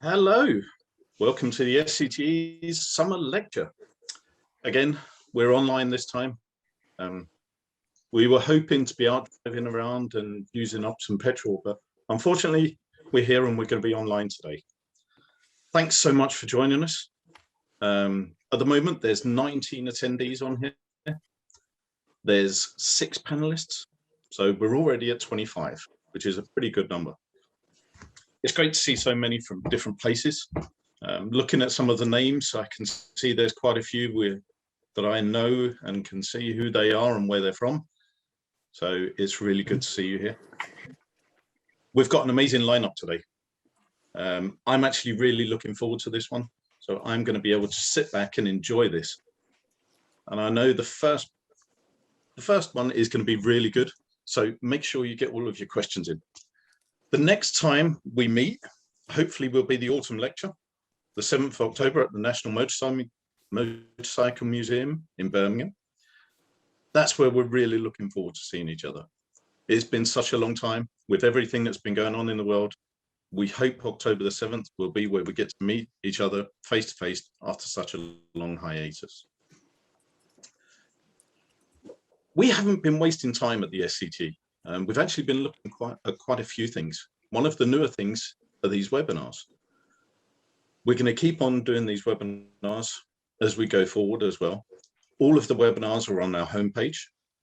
Hello, welcome to the SCTE's summer lecture. Again, we're online this time. We were hoping to be out driving around and using up some petrol, but unfortunately we're here and we're going to be online today. Thanks so much for joining us. At the moment, there's 19 attendees on here. There's 6 panelists, so we're already at 25, which is a pretty good number. It's great to see so many from different places. Looking at some of the names, I can see there's quite a few that I know and can see who they are and where they're from. So it's really good to see you here. We've got an amazing lineup today. I'm actually really looking forward to this one. So I'm going to be able to sit back and enjoy this. And I know the first one is going to be really good. So make sure you get all of your questions in. The next time we meet, hopefully will be the autumn lecture, the 7th of October at the National Motorcycle Museum in Birmingham. That's where we're really looking forward to seeing each other. It's been such a long time with everything that's been going on in the world. We hope October the 7th will be where we get to meet each other face to face after such a long hiatus. We haven't been wasting time at the SCTE. We've actually been looking at quite a few things. One of the newer things are these webinars. We're going to keep on doing these webinars as we go forward as well. All of the webinars are on our homepage.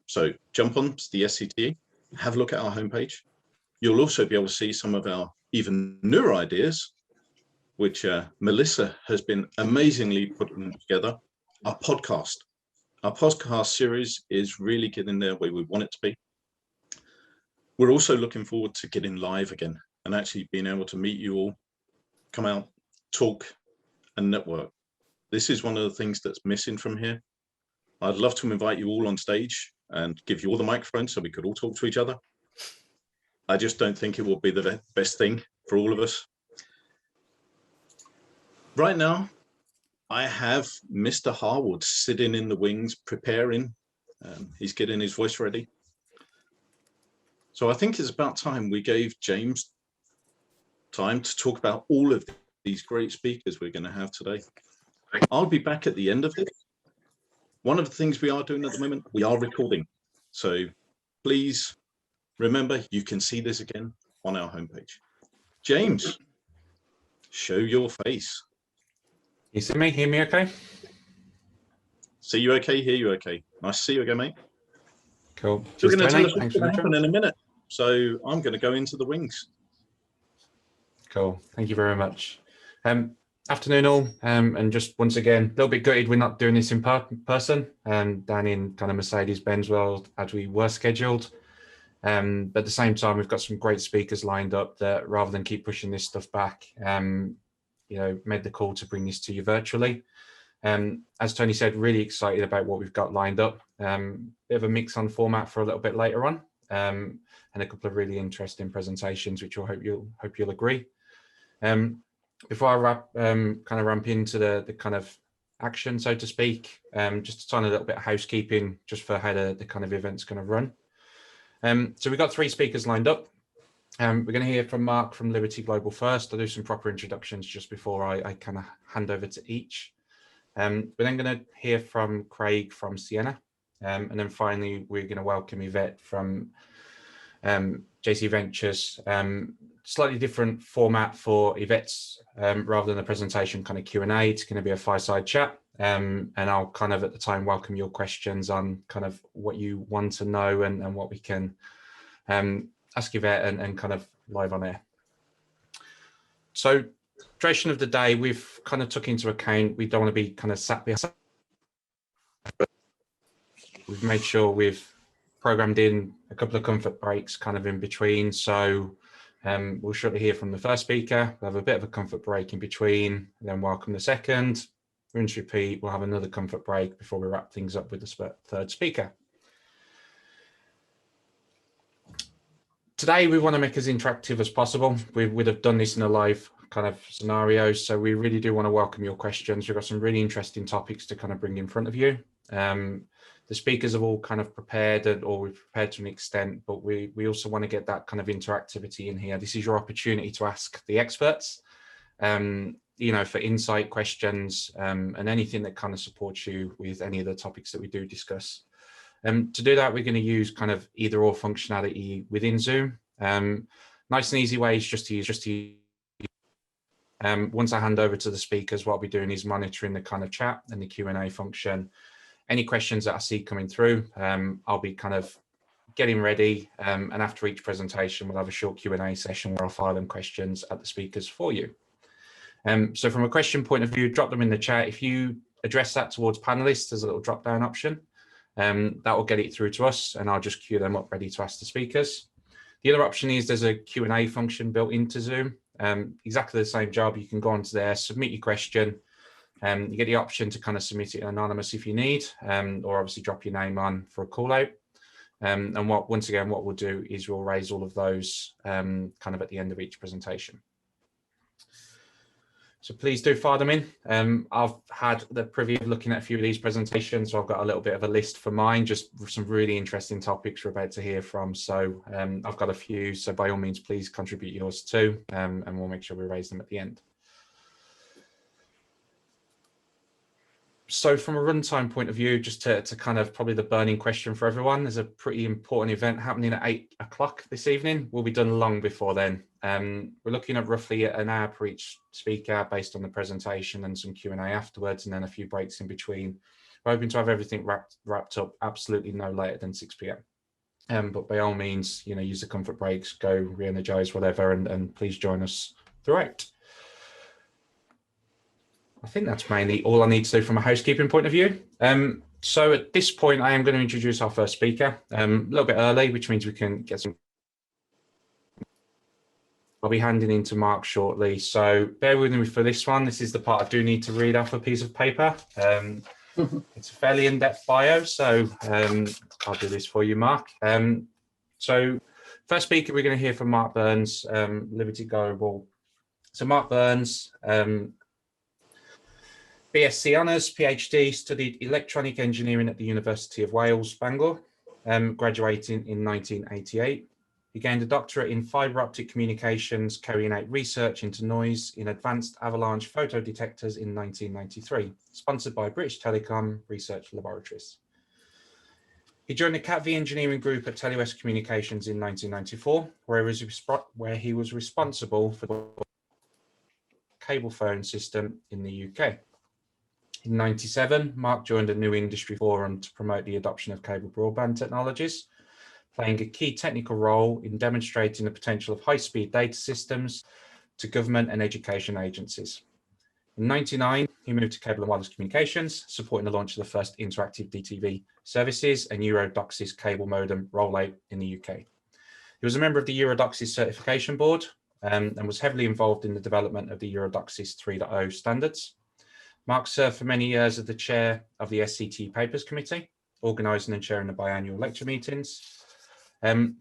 So jump on to the SCTE, have a look at our homepage. You'll also be able to see some of our even newer ideas, which Melissa has been amazingly putting together. Our podcast series is really getting there where we want it to be. We're also looking forward to getting live again and actually being able to meet you all, come out, talk and network. This is one of the things that's missing from here. I'd love to invite you all on stage and give you all the microphones so we could all talk to each other. I just don't think it will be the best thing for all of us. Right now, I have Mr. Harwood sitting in the wings preparing. He's getting his voice ready. So I think it's about time we gave James time to talk about all of these great speakers we're going to have today. I'll be back at the end of this. One of the things we are doing at the moment, we are recording. So please remember, you can see this again on our homepage. James, show your face. You see me? Hear me okay? See you okay, hear you okay. Nice to see you again, mate. Cool. So we're going to tell us what's going to happen in a minute. So I'm going to go into the wings. Cool. Thank you very much. Afternoon all. And just once again, a little bit gutted we're not doing this in person down in kind of Mercedes-Benz World as we were scheduled. But at the same time, we've got some great speakers lined up that rather than keep pushing this stuff back, made the call to bring this to you virtually. As Tony said, really excited about what we've got lined up. Bit of a mix on format for a little bit later on, and a couple of really interesting presentations, which I hope you'll agree. Before I ramp into the kind of action, so to speak, just a tiny little bit of housekeeping just for how the kind of event's going to run. So we've got 3 speakers lined up. We're going to hear from Mark from Liberty Global first. I'll do some proper introductions just before I kind of hand over to each. We're then going to hear from Craig from Sienna. And then finally, we're going to welcome Yvette from JC Ventures. Slightly different format for Yvette's, rather than a presentation kind of Q&A. It's going to be a fireside chat. And I'll kind of at the time welcome your questions on kind of what you want to know and what we can ask Yvette and kind of live on air. So duration of the day, we've kind of took into account, we don't want to be kind of sat behind. We've made sure we've programmed in a couple of comfort breaks kind of in between. So we'll shortly hear from the first speaker. We'll have a bit of a comfort break in between, then welcome the second. Rinse, repeat. We'll have another comfort break before we wrap things up with the third speaker. Today, we want to make as interactive as possible. We would have done this in a live kind of scenario. So we really do want to welcome your questions. We've got some really interesting topics to kind of bring in front of you. The speakers have all kind of prepared, or we've prepared to an extent, but we also want to get that kind of interactivity in here. This is your opportunity to ask the experts. you know, for insight questions and anything that kind of supports you with any of the topics that we do discuss. To do that, we're going to use kind of either or functionality within Zoom. Nice and easy ways just to use. Once I hand over to the speakers, what I'll be doing is monitoring the kind of chat and the Q&A function. Any questions that I see coming through, I'll be kind of getting ready. And after each presentation, we'll have a short Q&A session where I'll fire them questions at the speakers for you. So from a question point of view, drop them in the chat. If you address that towards panelists, there's a little drop down option. That will get it through to us, and I'll just queue them up ready to ask the speakers. The other option is there's a Q&A function built into Zoom. Exactly the same job. You can go onto there, submit your question. You get the option to kind of submit it anonymous if you need, or obviously drop your name on for a call out. And once again, what we'll do is we'll raise all of those kind of at the end of each presentation. So please do fire them in. I've had the privy of looking at a few of these presentations, so I've got a little bit of a list for mine, just some really interesting topics we're about to hear from. So I've got a few, so by all means, please contribute yours too, and we'll make sure we raise them at the end. So from a runtime point of view, just to kind of probably the burning question for everyone, there's a pretty important event happening at 8 o'clock this evening. We'll be done long before then. We're looking at roughly an hour per each speaker based on the presentation and some Q&A afterwards, and then a few breaks in between. We're hoping to have everything wrapped up absolutely no later than 6 p.m. But by all means, you know, use the comfort breaks, go re-energize, whatever, and please join us throughout. I think that's mainly all I need to do from a housekeeping point of view. So at this point, I am going to introduce our first speaker a little bit early, which means we can get some. I'll be handing in to Mark shortly, so bear with me for this one. This is the part I do need to read off a piece of paper. It's a fairly in-depth bio, so I'll do this for you, Mark. So first speaker, we're going to hear from Mark Burns, Liberty Global. So Mark Burns, BSc Honours, PhD, studied electronic engineering at the University of Wales, Bangor, graduating in 1988. He gained a doctorate in fibre optic communications, carrying out research into noise in advanced avalanche photo detectors in 1993, sponsored by British Telecom Research Laboratories. He joined the CATV engineering group at Telewest Communications in 1994, where he was responsible for the cable phone system in the UK. In 1997, Mark joined a new industry forum to promote the adoption of cable broadband technologies, playing a key technical role in demonstrating the potential of high-speed data systems to government and education agencies. In 1999, he moved to Cable and Wireless Communications, supporting the launch of the first interactive DTV services and DOCSIS cable modem rollout in the UK. He was a member of the DOCSIS certification board and was heavily involved in the development of the DOCSIS 3.0 standards. Mark served for many years as the chair of the SCTE Papers Committee, organising and chairing the biannual lecture meetings. And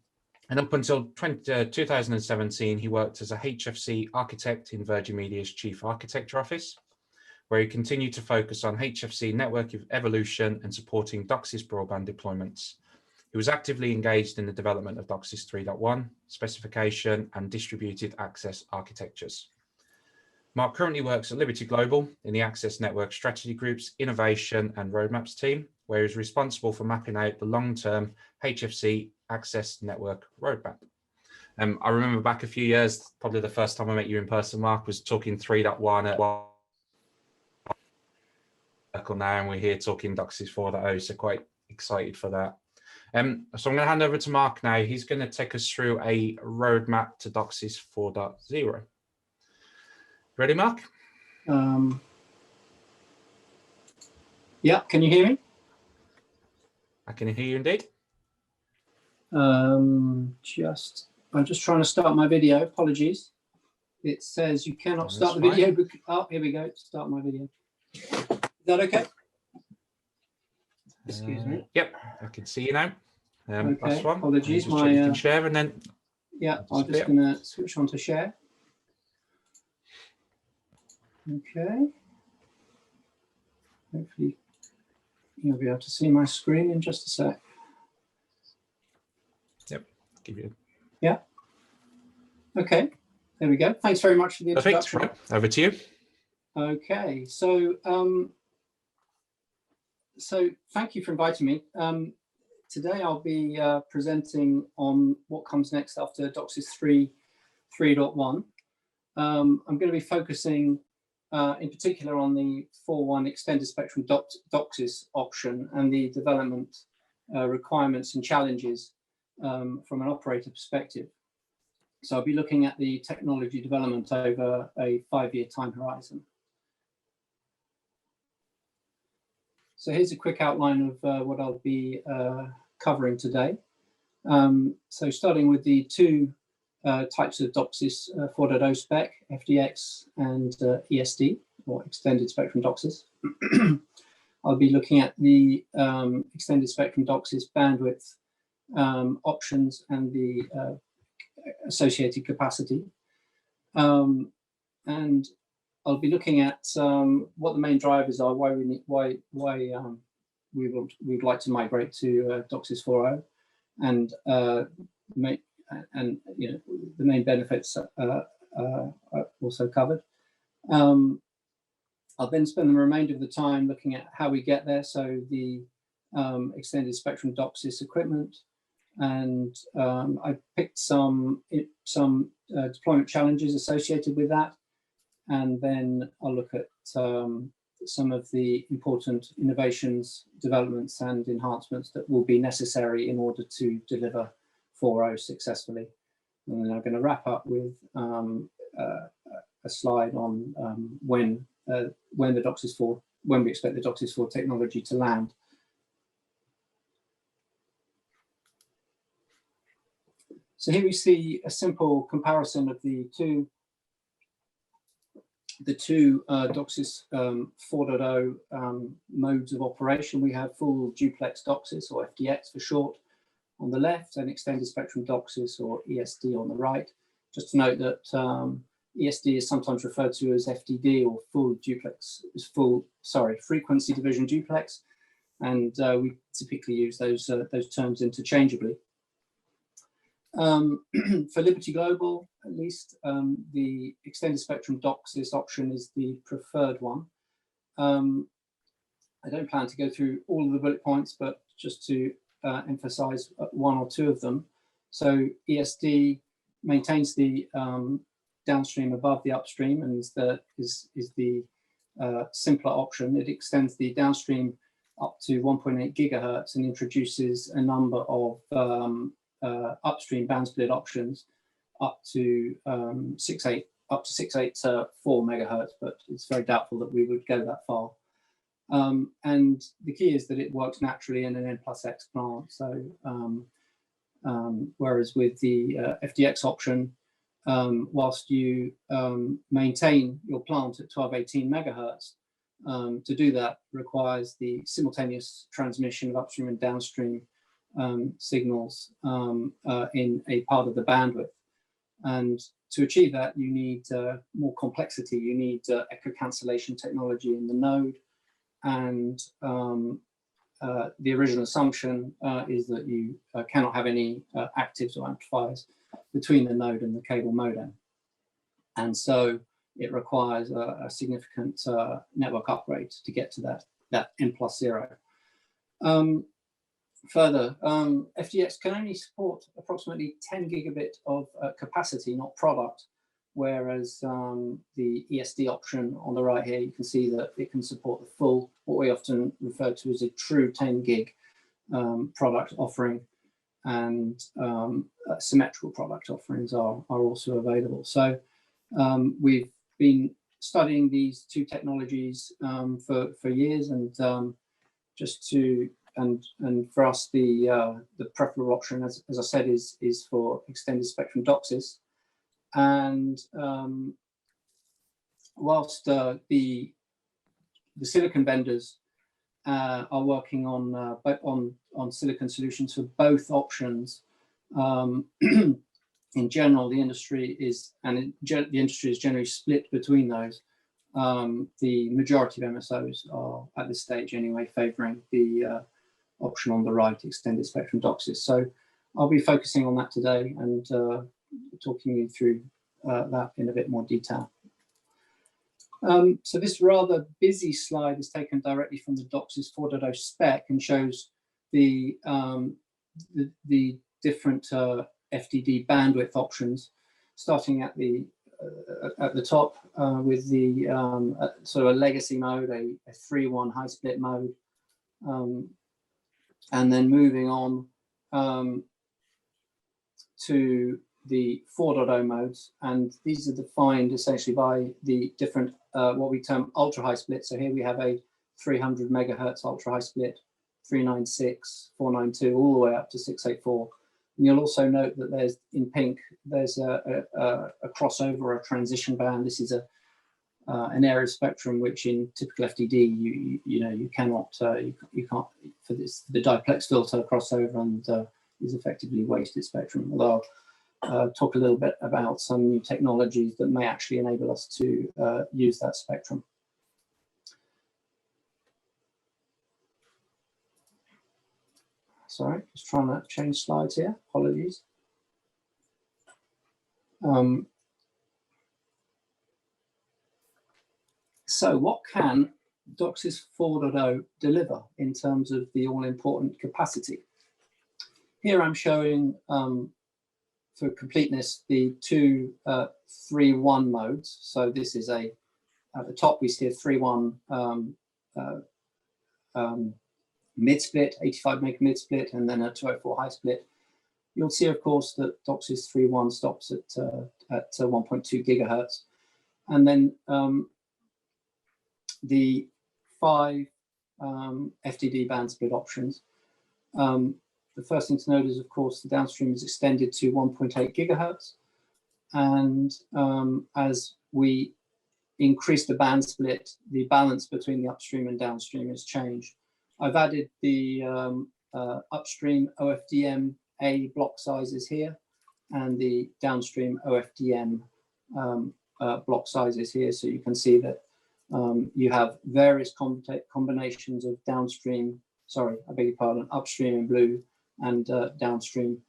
up until 2017, he worked as a HFC architect in Virgin Media's Chief Architecture Office, where he continued to focus on HFC network evolution and supporting DOCSIS broadband deployments. He was actively engaged in the development of DOCSIS 3.1, specification and distributed access architectures. Mark currently works at Liberty Global in the Access Network Strategy Group's Innovation and Roadmaps team, where he's responsible for mapping out the long-term HFC Access Network Roadmap. I remember back a few years, probably the first time I met you in person, Mark, was talking 3.1 at now, and we're here talking DOCSIS 4.0, so quite excited for that. So I'm going to hand over to Mark now. He's going to take us through a roadmap to DOCSIS 4.0. Ready, Mark? Yeah, can you hear me? I can hear you indeed. I'm just trying to start my video. Apologies. It says you cannot start the video. Oh, here we go. Start my video. Is that okay? Excuse me. Yep, I can see you now. Okay, that's one. apologies. You can share and then. Yeah, I'm just going to switch on to share. Okay. Hopefully you'll be able to see my screen in just a sec. Yep. Give you. Yeah. Okay. There we go. Thanks very much for the introduction. Perfect. Right. Over to you. Okay, so thank you for inviting me. Today I'll be presenting on what comes next after DOCSIS 3.1. I'm going to be focusing in particular on the 4.1 extended spectrum DOCSIS option and the development requirements and challenges from an operator perspective. So I'll be looking at the technology development over a 5-year time horizon. So here's a quick outline of what I'll be covering today. So starting with the two types of DOCSIS 4.0 spec, FDX and ESD, or extended spectrum DOCSIS. I'll be looking at the extended spectrum DOCSIS bandwidth options and the associated capacity. And I'll be looking at what the main drivers are, why we would like to migrate to DOCSIS 4.0, and you know, the main benefits are also covered. I'll then spend the remainder of the time looking at how we get there, so the extended spectrum DOCSIS equipment, and I picked some deployment challenges associated with that, and then I'll look at some of the important innovations, developments and enhancements that will be necessary in order to deliver 4.0 successfully. And then I'm going to wrap up with a slide on when we expect the DOCSIS 4 technology to land. So here we see a simple comparison of the two DOCSIS 4.0 modes of operation. We have full duplex DOCSIS, or FDX for short, on the left, and extended spectrum DOCSIS, or ESD, on the right. Just to note that ESD is sometimes referred to as FDD, or frequency division duplex, and we typically use those terms interchangeably. For Liberty Global, at least, the extended spectrum DOCSIS option is the preferred one. I don't plan to go through all of the bullet points, but just to emphasize one or two of them. So ESD maintains the downstream above the upstream, and is the simpler option. It extends the downstream up to 1.8 gigahertz and introduces a number of upstream band split options up to 684 megahertz, but it's very doubtful that we would go that far. And the key is that it works naturally in an N+X plant. So whereas with the FDX option, whilst you maintain your plant at 1218 megahertz, to do that requires the simultaneous transmission of upstream and downstream signals in a part of the bandwidth. And to achieve that, you need more complexity. You need echo cancellation technology in the node. And the original assumption is that you cannot have any actives or amplifiers between the node and the cable modem. And so it requires a significant network upgrade to get to that N+0. Further, FDX can only support approximately 10 gigabit of capacity, not product, whereas the ESD option on the right here, you can see that it can support the full, what we often refer to as a true 10 gig product offering, and symmetrical product offerings are also available. So we've been studying these two technologies for years, and and for us, the preferable option, as I said, is for extended spectrum DOCSIS. And whilst the silicon vendors are working on silicon solutions for both options, in general, the industry is generally split between those. The majority of MSOs are, at this stage anyway, favouring the option on the right, extended spectrum DOCSIS. So I'll be focusing on that today and talking you through that in a bit more detail. So this rather busy slide is taken directly from the DOCSIS 4.0 spec and shows the different FDD bandwidth options, starting at the top with the sort of a legacy mode, a 3.1 high split mode, and then moving on to the 4.0 modes, and these are defined essentially by the different what we term ultra high split. So here we have a 300 megahertz ultra high split, 396, 492, all the way up to 684. And you'll also note that there's in pink there's a crossover, a transition band. This is an area of spectrum which in typical FDD you cannot you can't for this the diplex filter crossover and is effectively wasted spectrum. Although I'll talk a little bit about some new technologies that may actually enable us to use that spectrum. Sorry, just trying to change slides here. Apologies. So what can DOCSIS 4.0 deliver in terms of the all-important capacity? Here I'm showing, for completeness, the two 3.1 modes. So this is at the top we see a 3.1 mid-split, 85 meg mid-split, and then a 204 high split. You'll see, of course, that DOCSIS 3.1 stops at 1.2 gigahertz. And then the 5 FDD band split options. The first thing to note is, of course, the downstream is extended to 1.8 gigahertz. And as we increase the band split, the balance between the upstream and downstream has changed. I've added the upstream OFDM A block sizes here and the downstream OFDM block sizes here. So you can see that you have various combinations of downstream, sorry, I beg your pardon, upstream in blue and downstream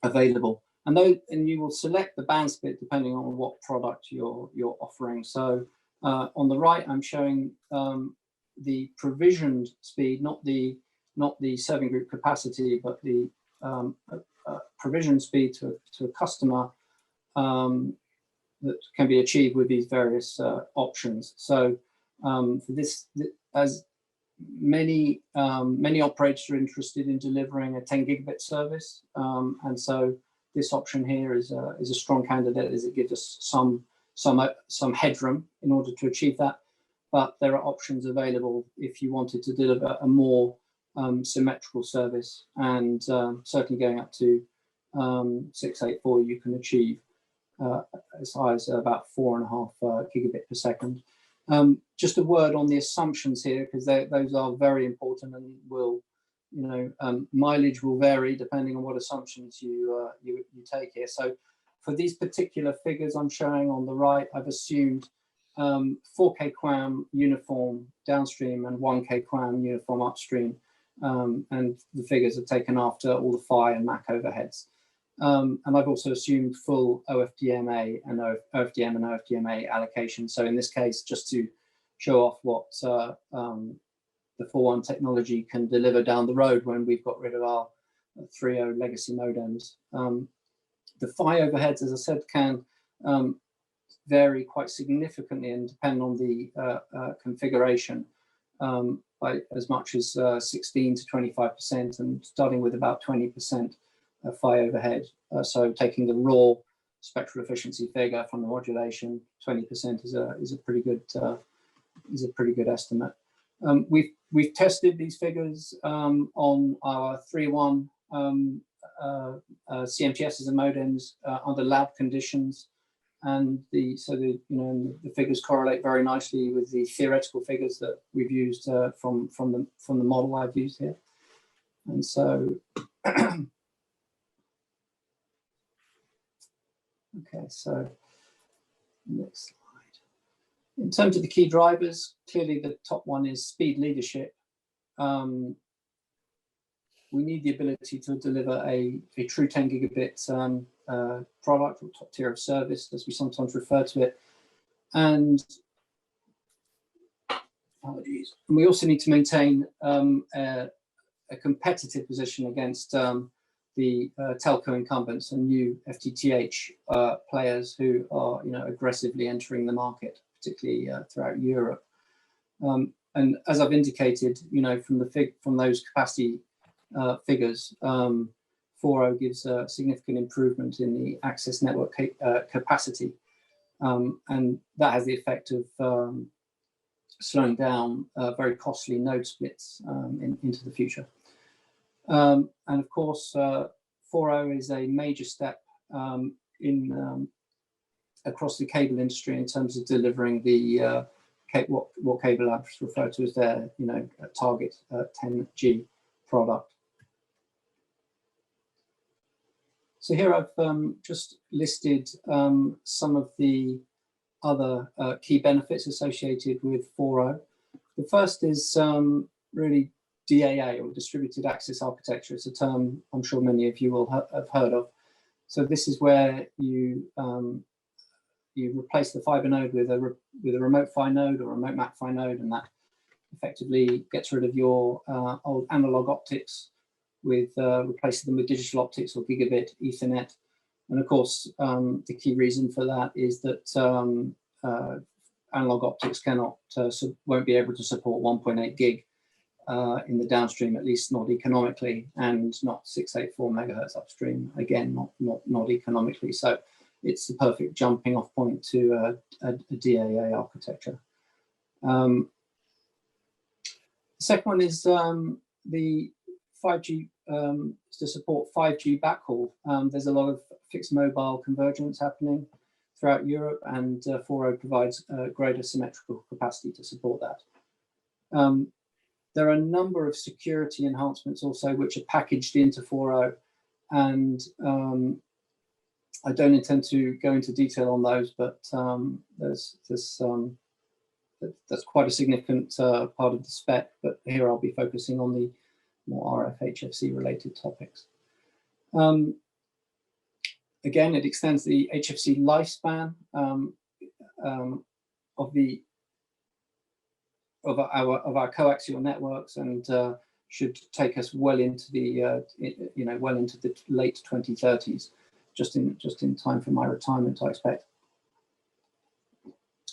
available. And you will select the band split depending on what product you're offering. So on the right, I'm showing the provisioned speed, not the serving group capacity, but the provision speed to a customer that can be achieved with these various options. So for this, as many operators are interested in delivering a 10 gigabit service, and so this option here is a strong candidate, as it gives us some headroom in order to achieve that. But there are options available if you wanted to deliver a more symmetrical service, and certainly going up to 684, you can achieve as high as about 4.5 gigabit per second. Just a word on the assumptions here, because those are very important and will, mileage will vary depending on what assumptions you take here. So for these particular figures I'm showing on the right, I've assumed 4K QAM uniform downstream and 1K QAM uniform upstream, and the figures are taken after all the PHY and MAC overheads. And I've also assumed full OFDMA and OFDM and OFDMA allocation. So in this case, just to show off what the 4.1 technology can deliver down the road when we've got rid of our 3.0 legacy modems. The PHY overheads, as I said, can vary quite significantly and depend on the configuration by as much as 16 to 25%, and starting with about 20% PHY overhead. So taking the raw spectral efficiency figure from the modulation, 20% is a pretty good estimate. We've tested these figures on our 3.1 CMTSs and modems under lab conditions, and the figures correlate very nicely with the theoretical figures that we've used from the model I've used here. And so okay, so next slide. In terms of the key drivers, clearly the top one is speed leadership. we need the ability to deliver a true 10 gigabit product, or top tier of service, as we sometimes refer to it. And apologies. And we also need to maintain a competitive position against the telco incumbents and new FTTH players who are, aggressively entering the market, particularly throughout Europe. And as I've indicated, from those capacity figures, 4.0 gives a significant improvement in the access network capacity, and that has the effect of slowing down very costly node splits into the future. And of course, 4.0 is a major step across the cable industry in terms of delivering the what Cable Labs refer to as their target 10G product. So here I've just listed some of the other key benefits associated with 4.0. The first is really DAA, or Distributed Access Architecture. It's a term I'm sure many of you will have heard of. So this is where you replace the fiber node with a remote PHY node or remote MAC PHY node, and that effectively gets rid of your old analog optics with replacing them with digital optics or gigabit Ethernet. And of course, the key reason for that is that analog optics won't be able to support 1.8 gig in the downstream, at least not economically, and not 684 megahertz upstream, again, not economically. So it's the perfect jumping off point to a DAA architecture. The second one is the 5G, to support 5G backhaul. There's a lot of fixed mobile convergence happening throughout Europe, and 4.0 provides greater symmetrical capacity to support that. There are a number of security enhancements also which are packaged into 4.0, and I don't intend to go into detail on those, but that's quite a significant part of the spec. But here I'll be focusing on the more RF HFC related topics. Again, it extends the HFC lifespan of our coaxial networks, and should take us well into the late 2030s, just in time for my retirement, I expect.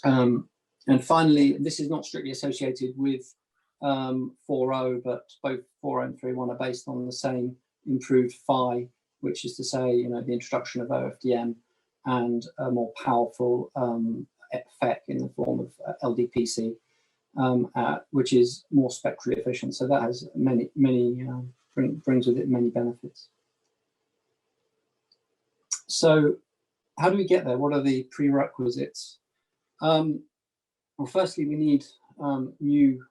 And finally, this is not strictly associated with 4.0, but both 4.0 and 3.1 are based on the same improved PHY, which is to say, the introduction of OFDM and a more powerful FEC in the form of LDPC, which is more spectrally efficient. So that has brings with it many benefits. So how do we get there? What are the prerequisites? Well, firstly, we need new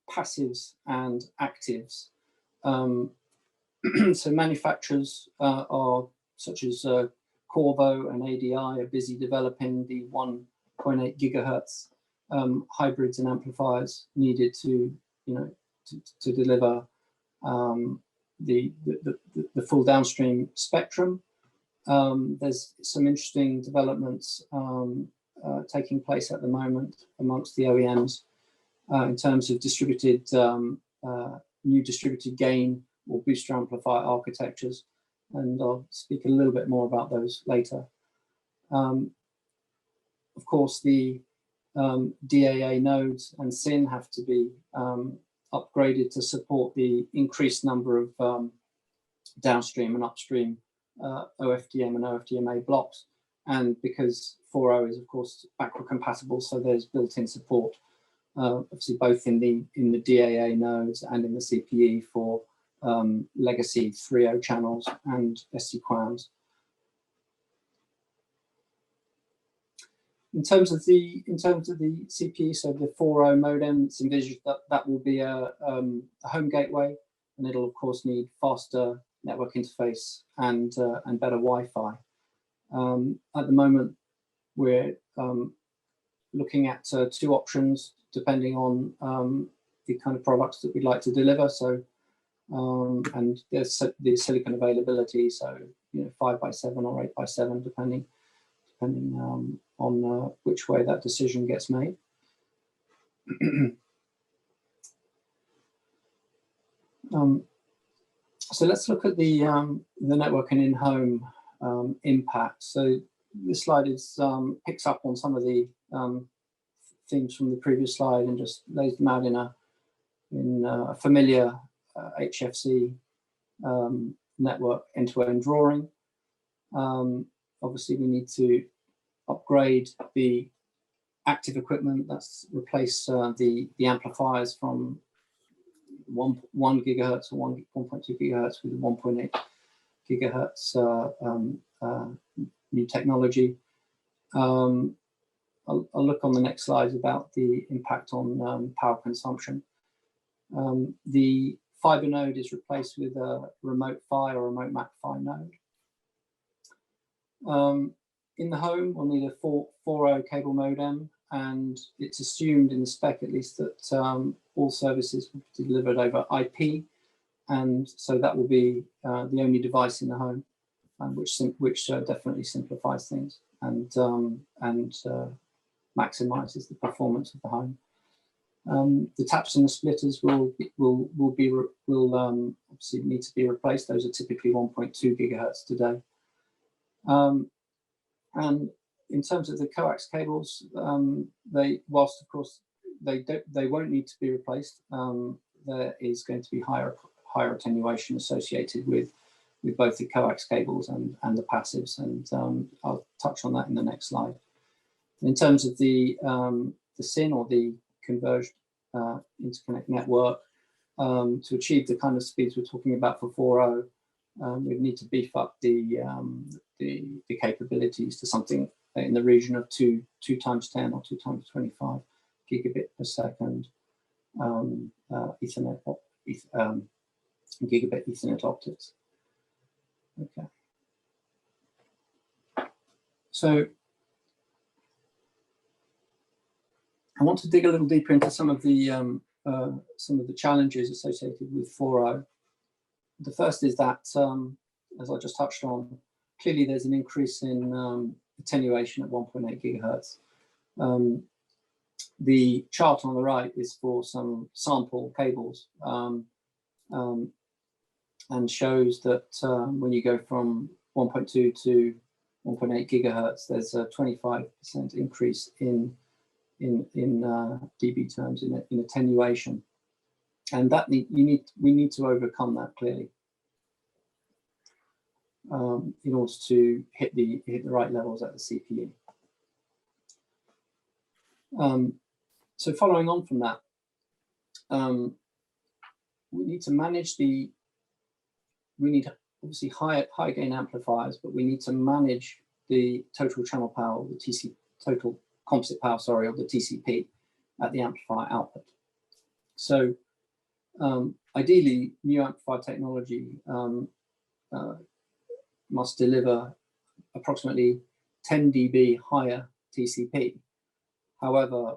passives and actives. So manufacturers are such as Corvo and ADI are busy developing the 1.8 gigahertz hybrids and amplifiers needed to deliver the full downstream spectrum. There's some interesting developments taking place at the moment amongst the OEMs in terms of new distributed gain or booster amplifier architectures, and I'll speak a little bit more about those later. Of course, the DAA nodes and SIN have to be upgraded to support the increased number of downstream and upstream OFDM and OFDMA blocks, and because 4.0 is of course backward compatible, so there's built-in support, obviously both in the DAA nodes and in the CPE for legacy 3.0 channels and SC-QAMs. In terms of the CPE, so the 4.0 modem, it's envisaged that will be a home gateway, and it'll of course need faster network interface and better Wi-Fi. At the moment, we're looking at two options depending on the kind of products that we'd like to deliver. So and there's the silicon availability, so 5x7 or 8x7, depending on which way that decision gets made. So let's look at the network and in-home impact. So this slide picks up on some of the themes from the previous slide and just lays them out in a familiar HFC network end-to-end drawing. Obviously, we need to upgrade the active equipment. That's replace the amplifiers from 1 gigahertz or 1.2 gigahertz with 1.8 gigahertz new technology. I'll look on the next slide about the impact on power consumption. The fiber node is replaced with a remote PHY or remote MAC-PHY node. In the home, we'll need a 4.0 cable modem, and it's assumed in the spec at least that all services will be delivered over IP, and so that will be the only device in the home, which definitely simplifies things and maximizes the performance of the home. The taps and the splitters will obviously need to be replaced. Those are typically 1.2 gigahertz today. And in terms of the coax cables, whilst of course they won't need to be replaced, there is going to be higher attenuation associated with both the coax cables and the passives, and I'll touch on that in the next slide. In terms of the SIN, or the converged interconnect network, to achieve the kind of speeds we're talking about for 4.0, we need to beef up the capabilities to something in the region of 2 times 10 or 2 times 25 gigabit per second Ethernet, gigabit Ethernet optics. Okay. So I want to dig a little deeper into some of the challenges associated with 4.0. The first is that, as I just touched on, clearly there's an increase in attenuation at 1.8 gigahertz. The chart on the right is for some sample cables, and shows that when you go from 1.2 to 1.8 gigahertz, there's a 25% increase in dB terms in attenuation, and that we need to overcome that clearly in order to hit the right levels at the CPU. So following on from that, we need to manage we need obviously high gain amplifiers, but we need to manage the total channel power, the total composite power, sorry, of the TCP at the amplifier output. So ideally, new amplifier technology must deliver approximately 10 dB higher TCP. However,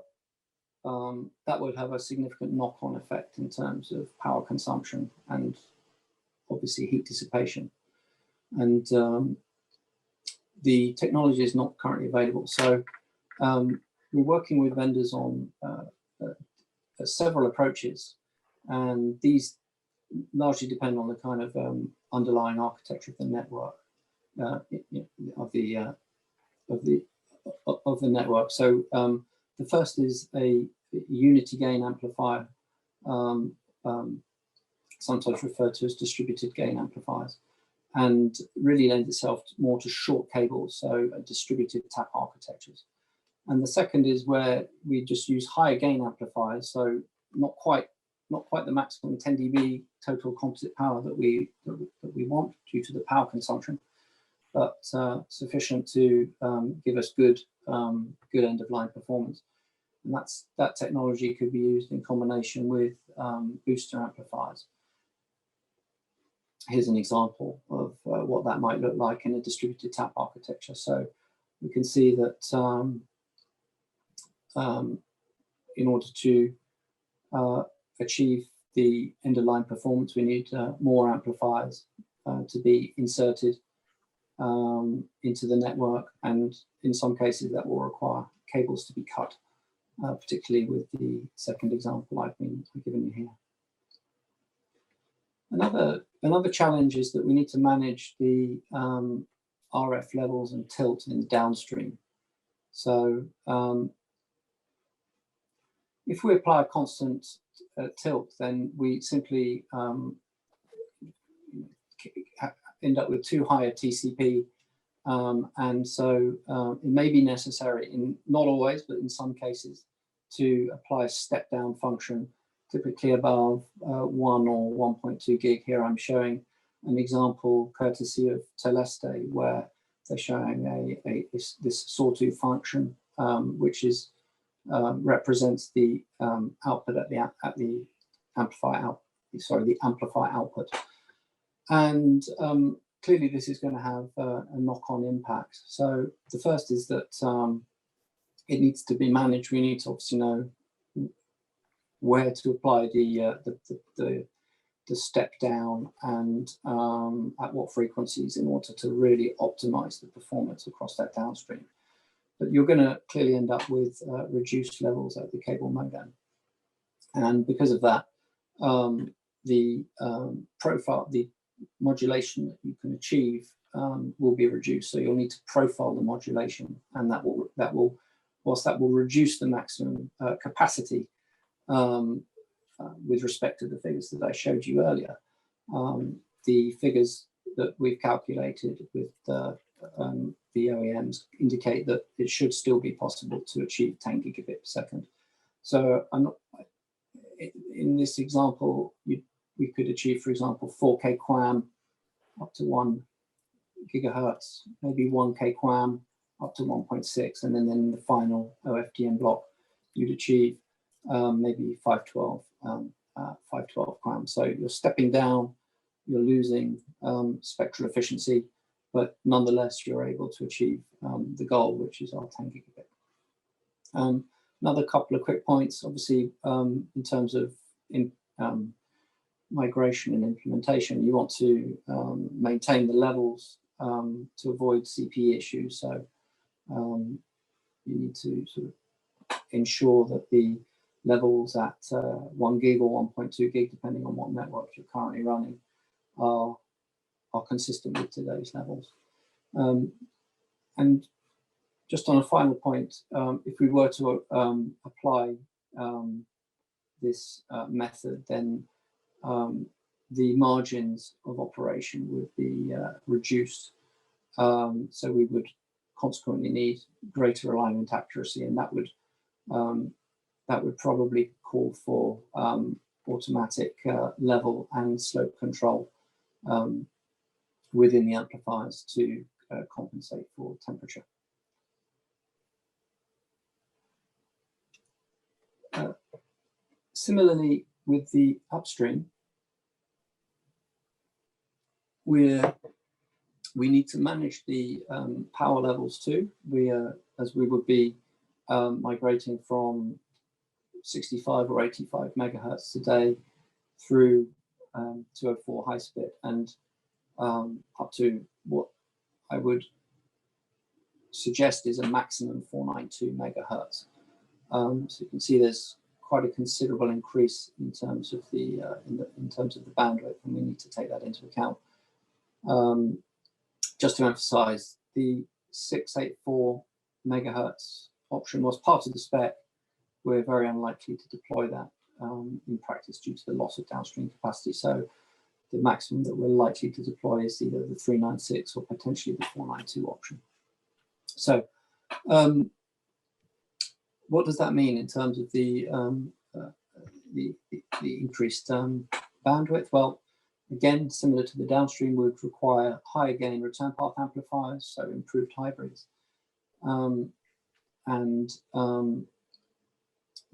that would have a significant knock-on effect in terms of power consumption and obviously heat dissipation. And the technology is not currently available. So we're working with vendors on several approaches, and these largely depend on the kind of underlying architecture of the network, of the network. So the first is a unity gain amplifier, sometimes referred to as distributed gain amplifiers, and really lends itself more to short cables, so distributed tap architectures. And the second is where we just use higher gain amplifiers, so not quite the maximum 10 dB total composite power that we want due to the power consumption, but sufficient to give us good end-of-line performance. And that technology could be used in combination with booster amplifiers. Here's an example of what that might look like in a distributed tap architecture. So we can see that in order to achieve the end-of-line performance, we need more amplifiers to be inserted into the network, and in some cases that will require cables to be cut, particularly with the second example I've given you here. Another challenge is that we need to manage the RF levels and tilt in the downstream. So if we apply a constant tilt, then we simply end up with too high a TCP, and so it may be necessary, not always, but in some cases, to apply a step-down function, typically above 1 or 1.2 gig. Here I'm showing an example courtesy of Teleste, where they're showing this sawtooth function, which is represents the output at the amplifier output, and clearly this is going to have a knock-on impact. So the first is that it needs to be managed. We need to obviously know where to apply the step down and at what frequencies in order to really optimize the performance across that downstream. But you're going to clearly end up with reduced levels at the cable modem, and because of that, the profile, the modulation that you can achieve will be reduced. So you'll need to profile the modulation, and that will whilst that will reduce the maximum capacity with respect to the figures that I showed you earlier. The figures that we've calculated with the OEMs indicate that it should still be possible to achieve 10 gigabit per second. So in this example, we could achieve, for example, 4K QAM up to 1 gigahertz, maybe 1K QAM up to 1.6, and then in the final OFDM block, you'd achieve maybe 512 QAM. So you're stepping down, you're losing spectral efficiency, but nonetheless, you're able to achieve the goal, which is our 10 gigabit. Another couple of quick points, obviously, in terms of migration and implementation, you want to maintain the levels to avoid CPE issues. So you need to sort of ensure that the levels at 1 gig or 1.2 gig, depending on what network you're currently running, are consistent with today's levels. And just on a final point, if we were to apply this method, then the margins of operation would be reduced. So we would consequently need greater alignment accuracy, and that would probably call for automatic level and slope control within the amplifiers to compensate for temperature. Similarly, with the upstream, we need to manage the power levels too. As we would be migrating from 65 or 85 megahertz today through 204 high split and up to what I would suggest is a maximum 492 megahertz. So you can see there's quite a considerable increase in terms of the bandwidth, and we need to take that into account. Just to emphasize, the 684 megahertz option was part of the spec. We're very unlikely to deploy that in practice due to the loss of downstream capacity. So the maximum that we're likely to deploy is either the 396 or potentially the 492 option. So what does that mean in terms of the increased bandwidth? Well, again, similar to the downstream, would require higher gain return path amplifiers, so improved hybrids.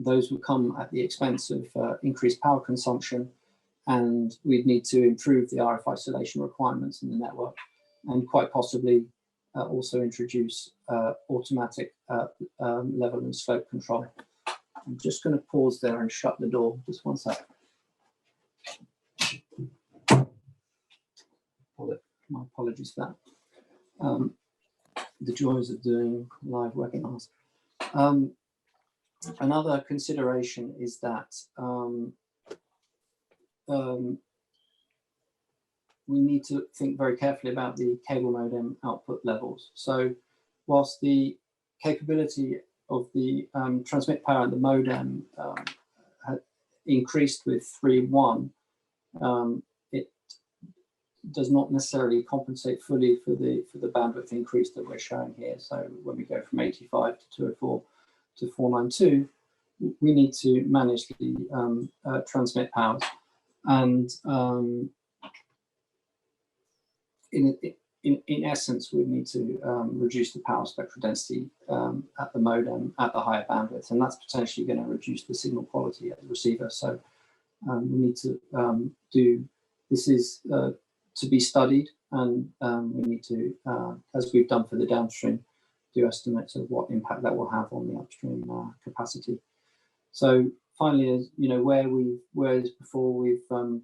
Those would come at the expense of increased power consumption, and we'd need to improve the RF isolation requirements in the network, and quite possibly also introduce automatic level and slope control. I'm just going to pause there and shut the door, just one sec. My apologies for that. The joys of doing live webinars. Another consideration is that we need to think very carefully about the cable modem output levels. So whilst the capability of the transmit power of the modem had increased with 3.1, it does not necessarily compensate fully for the bandwidth increase that we're showing here. So when we go from 85 to 204 to 492, we need to manage the transmit powers, and in essence, we need to reduce the power spectral density at the modem at the higher bandwidth, and that's potentially going to reduce the signal quality at the receiver. So we need to do, this is to be studied, and we need to, as we've done for the downstream, do estimates of what impact that will have on the upstream capacity. So finally, as you know, whereas before we've been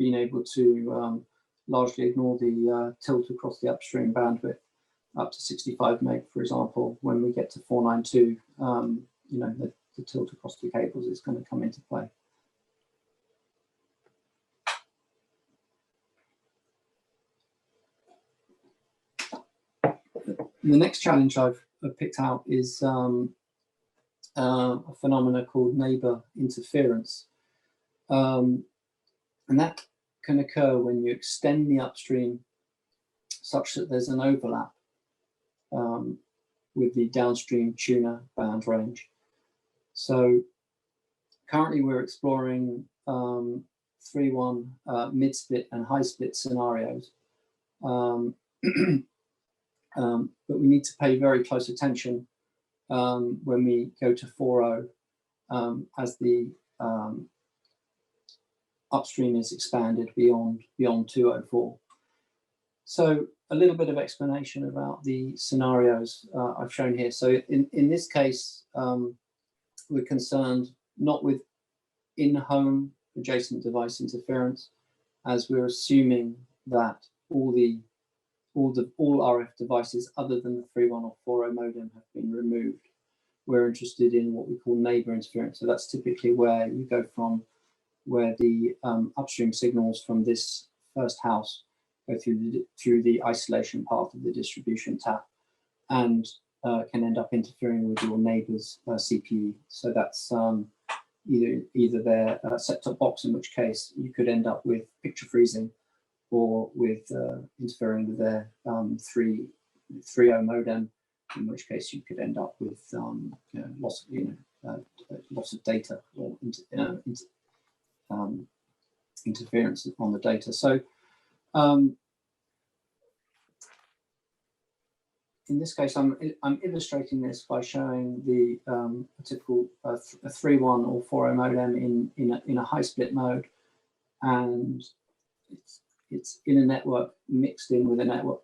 able to largely ignore the tilt across the upstream bandwidth up to 65 meg, for example, when we get to 492, you know, the tilt across the cables is going to come into play. The next challenge I've picked out is a phenomena called neighbor interference. And that can occur when you extend the upstream such that there's an overlap with the downstream tuner band range. So currently we're exploring 3.1 mid-split and high-split scenarios. But we need to pay very close attention when we go to 4.0 as the upstream is expanded beyond 204. So a little bit of explanation about the scenarios I've shown here. So in this case, we're concerned not with in-home adjacent device interference, as we're assuming that all RF devices other than the 3.1 or 4.0 modem have been removed. We're interested in what we call neighbor interference. So that's typically where you go from where the upstream signals from this first house go through the isolation part of the distribution tap and can end up interfering with your neighbor's CPU. So that's either their set-top box, in which case you could end up with picture freezing, or with interfering with their 3.0 modem, in which case you could end up with loss of data or interference on the data. So in this case, I'm illustrating this by showing the a typical 3.1 or 4.0 modem in a high split mode, and it's in a network mixed in with a network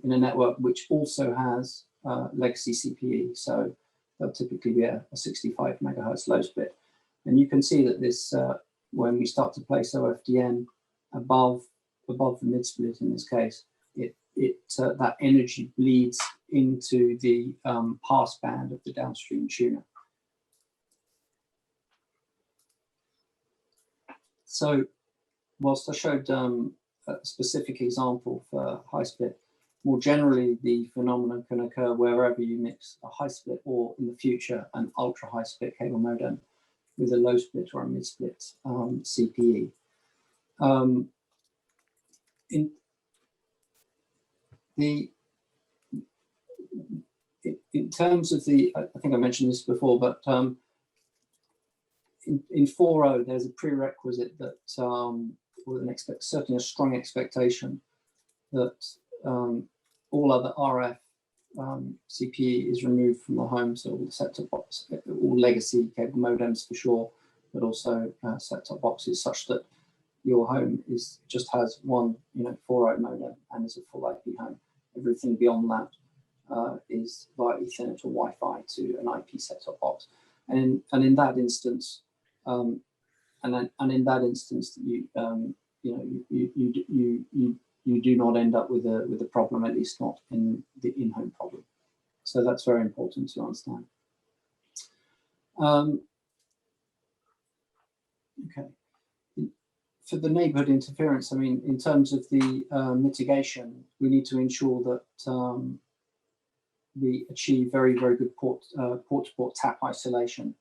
in a network which also has legacy CPE. So there'll typically be a 65 megahertz low split, and you can see that this when we start to place OFDM above the mid split in this case, that energy bleeds into the pass band of the downstream tuner. So whilst I showed a specific example for high split, more generally the phenomenon can occur wherever you mix a high split or in the future an ultra high split cable modem with a low split or a mid split CPE. In terms of the, I think I mentioned this before, but in 4.0 there's a prerequisite that with certainly a strong expectation that all other RF CPE is removed from the home, so all the set-top box, all legacy cable modems for sure, but also set-top boxes, such that your home just has one 4.0 modem and is a full IP home. Everything beyond that is via Ethernet or Wi-Fi to an IP set-top box. And in that instance, in that instance, you do not end up with a problem, at least not in the in-home problem. So that's very important to understand. Okay. For the neighborhood interference, I mean, in terms of the mitigation, we need to ensure that we achieve very, very good port-to-port tap isolation.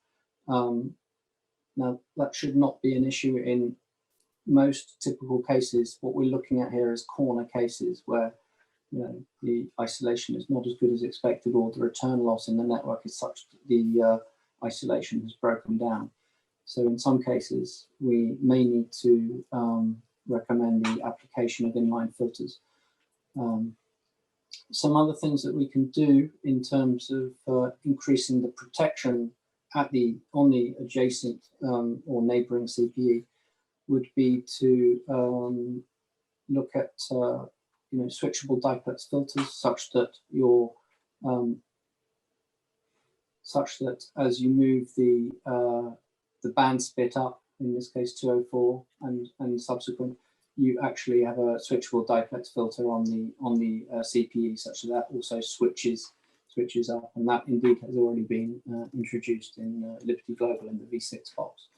Now, that should not be an issue in most typical cases. What we're looking at here is corner cases where the isolation is not as good as expected, or the return loss in the network is such that the isolation has broken down. So in some cases, we may need to recommend the application of inline filters. Some other things that we can do in terms of increasing the protection on the adjacent or neighboring CPE would be to look at switchable diplex filters, such that as you move the band split up, in this case 204 and subsequent, you actually have a switchable diplex filter on the CPE, such that also switches up, and that indeed has already been introduced in Liberty Global in the V6 box.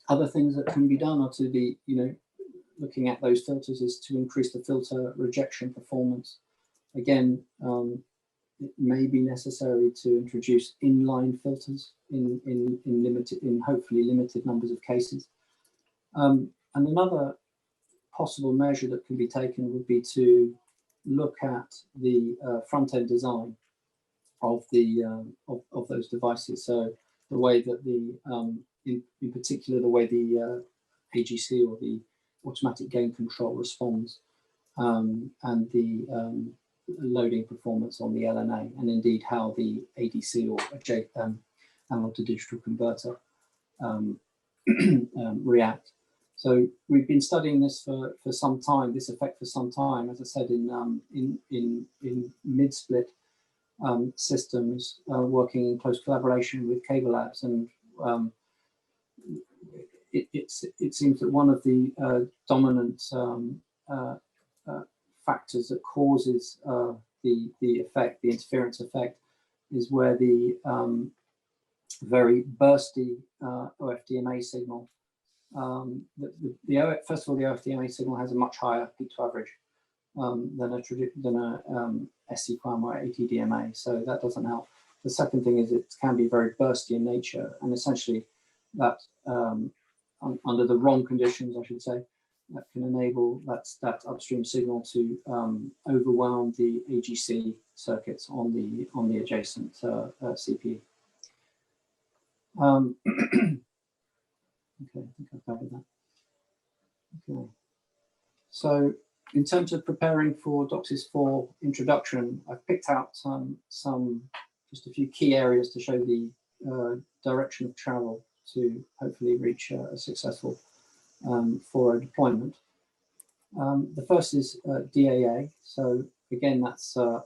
Other things that can be done are to be, looking at those filters, is to increase the filter rejection performance. Again, it may be necessary to introduce inline filters in hopefully limited numbers of cases. And another possible measure that can be taken would be to look at the front-end design of those devices. So the way that in particular, the way the AGC, or the automatic gain control, responds, and the loading performance on the LNA, and indeed how the ADC, or analog to digital converter, react. So we've been studying this for some time, this effect for some time, as I said, in mid-split systems, working in close collaboration with Cable Labs, and it seems that one of the dominant factors that causes the interference effect, is where the very bursty OFDMA signal. First of all, the OFDMA signal has a much higher peak to average than a SCQAM or ATDMA, so that doesn't help. The second thing is it can be very bursty in nature, and essentially that under the wrong conditions, I should say, that can enable that upstream signal to overwhelm the AGC circuits on the adjacent CPE. Okay, I think I've covered that. Okay, so in terms of preparing for DOCSIS 4 introduction, I've picked out just a few key areas to show the direction of travel to hopefully reach a successful 4.0 deployment. The first is DAA. So again, that's a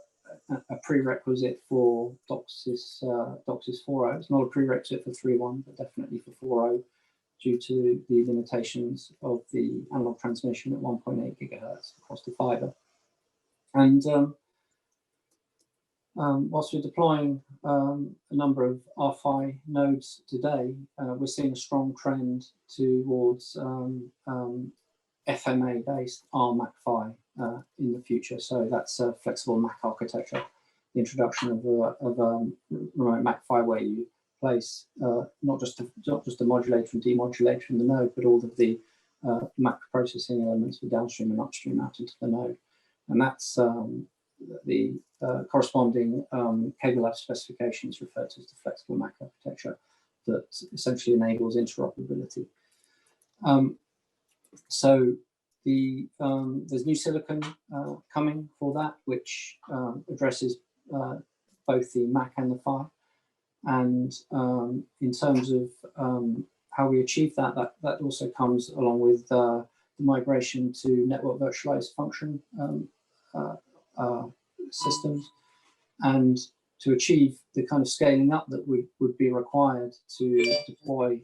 prerequisite for DOCSIS 4.0. It's not a prerequisite for 3.1, but definitely for 4.0, due to the limitations of the analog transmission at 1.8 gigahertz across the fiber. And whilst we're deploying a number of RFI nodes today, we're seeing a strong trend towards FMA-based ARM-MAC-PHY in the future. So that's a flexible MAC architecture, the introduction of a remote MAC-PHY, where you place not just a modulator and demodulator in the node, but all of the MAC processing elements for downstream and upstream out into the node. And that's the corresponding Cable Lab specifications referred to as the flexible MAC architecture, that essentially enables interoperability. So there's new silicon coming for that, which addresses both the MAC and the PHY. And in terms of how we achieve that also comes along with the migration to network virtualized function systems, and to achieve the kind of scaling up that would be required to deploy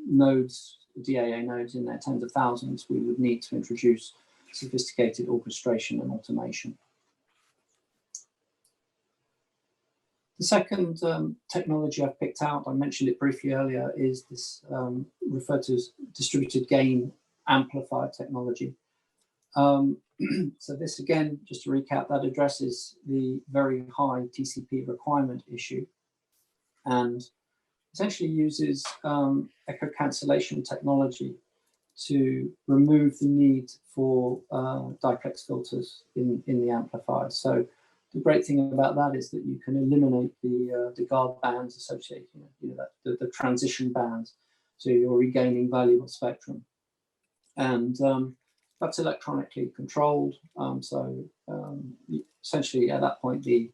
nodes, DAA nodes in their tens of thousands, we would need to introduce sophisticated orchestration and automation. The second technology I've picked out, I mentioned it briefly earlier, is this referred to as distributed gain amplifier technology. So this, again, just to recap, that addresses the very high TCP requirement issue and essentially uses echo cancellation technology to remove the need for diplex filters in the amplifier. So the great thing about that is that you can eliminate the guard bands associated, the transition bands, so you're regaining valuable spectrum. And that's electronically controlled. Essentially at that point, the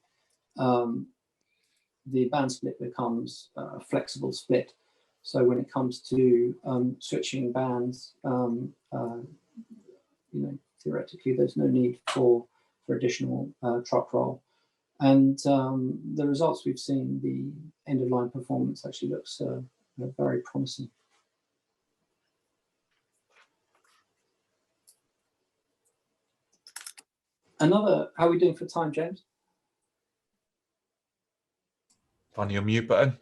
band split becomes a flexible split. So when it comes to switching bands, theoretically, there's no need for additional truck roll. And the results we've seen, the end-of-line performance actually looks very promising. How are we doing for time, James? On your mute button.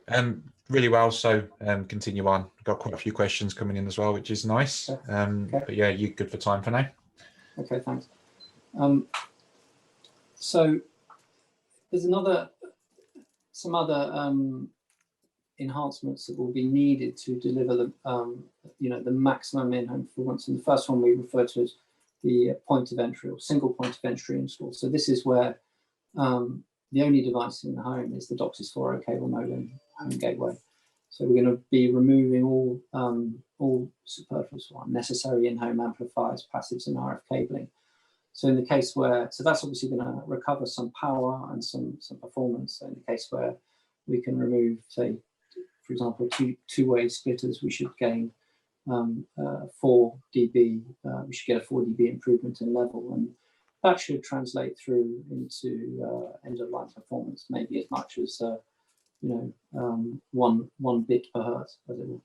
Really well, so continue on. Got quite a few questions coming in as well, which is nice. Okay. But yeah, you're good for time for now. Okay, thanks. So there's some other enhancements that will be needed to deliver the maximum in-home performance. And the first one we refer to as the point of entry or single point of entry install. So this is where the only device in the home is the DOCSIS 4.0 cable modem home gateway. So we're going to be removing all superfluous or unnecessary in-home amplifiers, passives, and RF cabling. So in the case where, so that's obviously going to recover some power and some performance. So in the case where we can remove, say, for example, two-way splitters, we should gain 4 dB. We should get a 4 dB improvement in level, and that should translate through into end-of-line performance, maybe as much as 1 bit per hertz, as it will.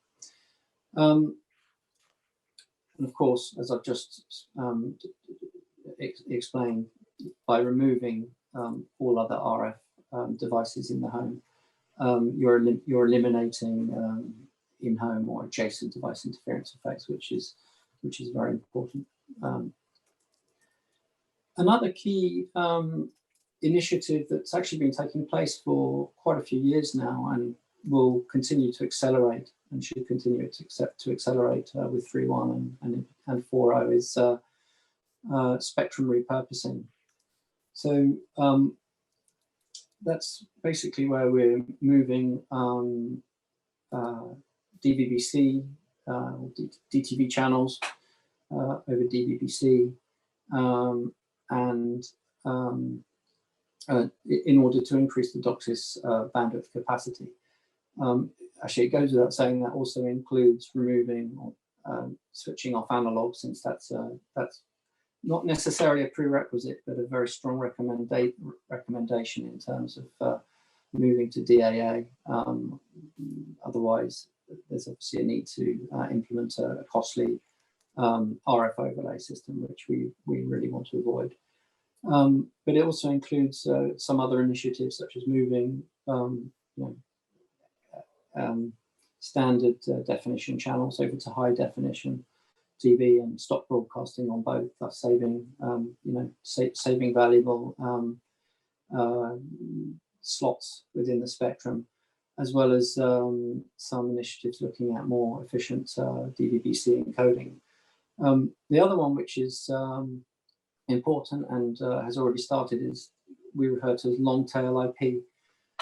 And of course, as I've just explained, by removing all other RF devices in the home, you're eliminating in-home or adjacent device interference effects, which is very important. Another key initiative that's actually been taking place for quite a few years now and will continue to accelerate and should continue to accelerate with 3.1 and 4.0 is spectrum repurposing. So that's basically where we're moving DVB-C, DTV channels over DVB-C, and in order to increase the DOCSIS bandwidth capacity. Actually, it goes without saying that also includes removing or switching off analog, since that's not necessarily a prerequisite, but a very strong recommendation in terms of moving to DAA. Otherwise, there's obviously a need to implement a costly RF overlay system, which we really want to avoid. But it also includes some other initiatives, such as moving standard definition channels over to high definition TV and stop broadcasting on both, thus saving saving valuable slots within the spectrum, as well as some initiatives looking at more efficient DVB-C encoding. The other one, which is important and has already started, is we refer to as long tail IP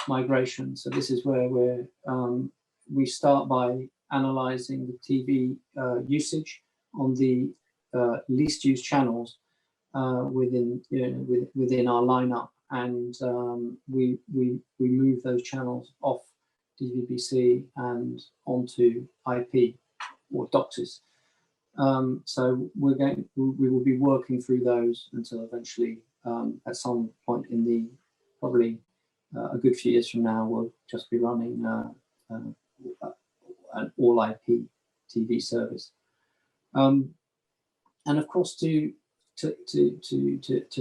migration. So this is where we start by analyzing the TV usage on the least used channels within our lineup, and we move those channels off DVB-C and onto IP or DOCSIS. So we will be working through those until eventually at some point in the probably a good few years from now, will just be running an all IP TV service. And of course, to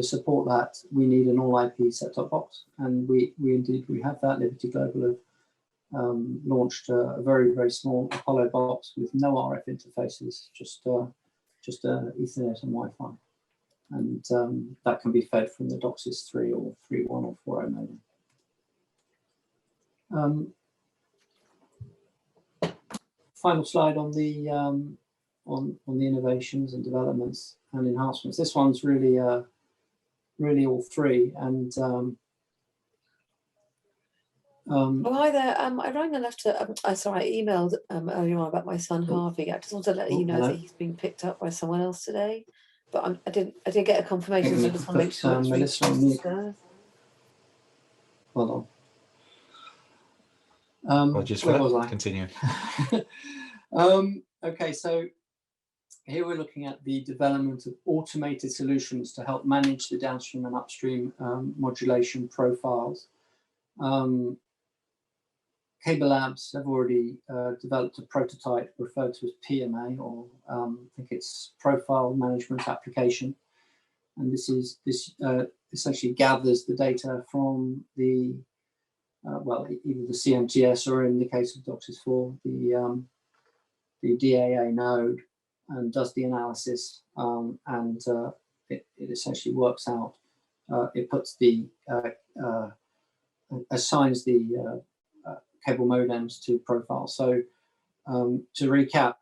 support that, we need an all IP set-top box, and we indeed have that. Liberty Global have launched a very small Apollo box with no RF interfaces, just Ethernet and Wi-Fi, and that can be fed from the DOCSIS 3 or 3.1 or 4.0 modem. Final slide on the innovations and developments and enhancements. This one's really all three, and oh, hi there. I rang and left I emailed earlier on about my son Harvey. I just wanted to let you know that he's been picked up by someone else today, but I didn't get a confirmation, so I just want to make sure it's reached us. Hold on. Where was I? Continue. Okay, so here we're looking at the development of automated solutions to help manage the downstream and upstream modulation profiles. Cable Labs have already developed a prototype referred to as PMA, or I think it's Profile Management Application, and this essentially gathers the data from the well, either the CMTS or, in the case of DOCSIS 4, the DAA node, and does the analysis, and it essentially works out. It puts assigns the cable modems to profiles. So to recap,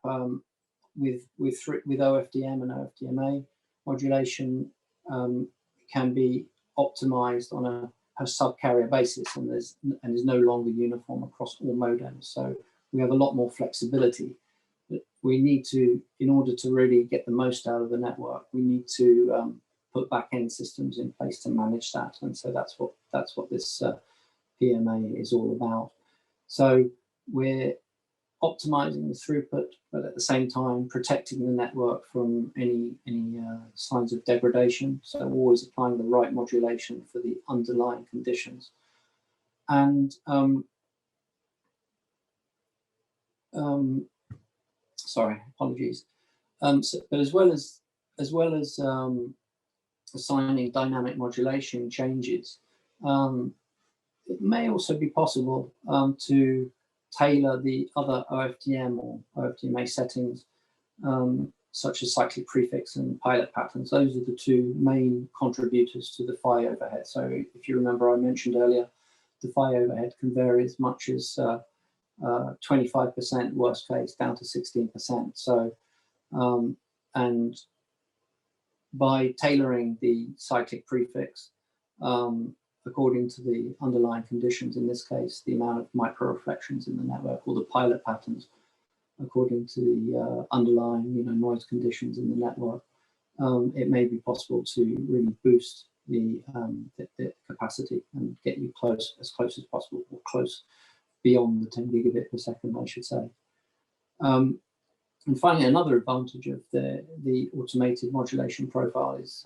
with OFDM and OFDMA, modulation can be optimized on a sub-carrier basis, and is no longer uniform across all modems. So we have a lot more flexibility. But we need to, in order to really get the most out of the network, we need to put back-end systems in place to manage that. And so that's what this PMA is all about. So we're optimizing the throughput, but at the same time protecting the network from any signs of degradation. So always applying the right modulation for the underlying conditions. And sorry, apologies. But as well as assigning dynamic modulation changes, it may also be possible to tailor the other OFDM or OFDMA settings, such as cyclic prefix and pilot patterns. Those are the two main contributors to the PHY overhead. So if you remember, I mentioned earlier, the PHY overhead can vary as much as 25%, worst case, down to 16%. So, and by tailoring the cyclic prefix, according to the underlying conditions, in this case, the amount of micro reflections in the network, or the pilot patterns, according to the underlying noise conditions in the network, it may be possible to really boost the capacity and get you as close as possible, or close beyond the 10 gigabit per second, I should say. And finally, another advantage of the automated modulation profile is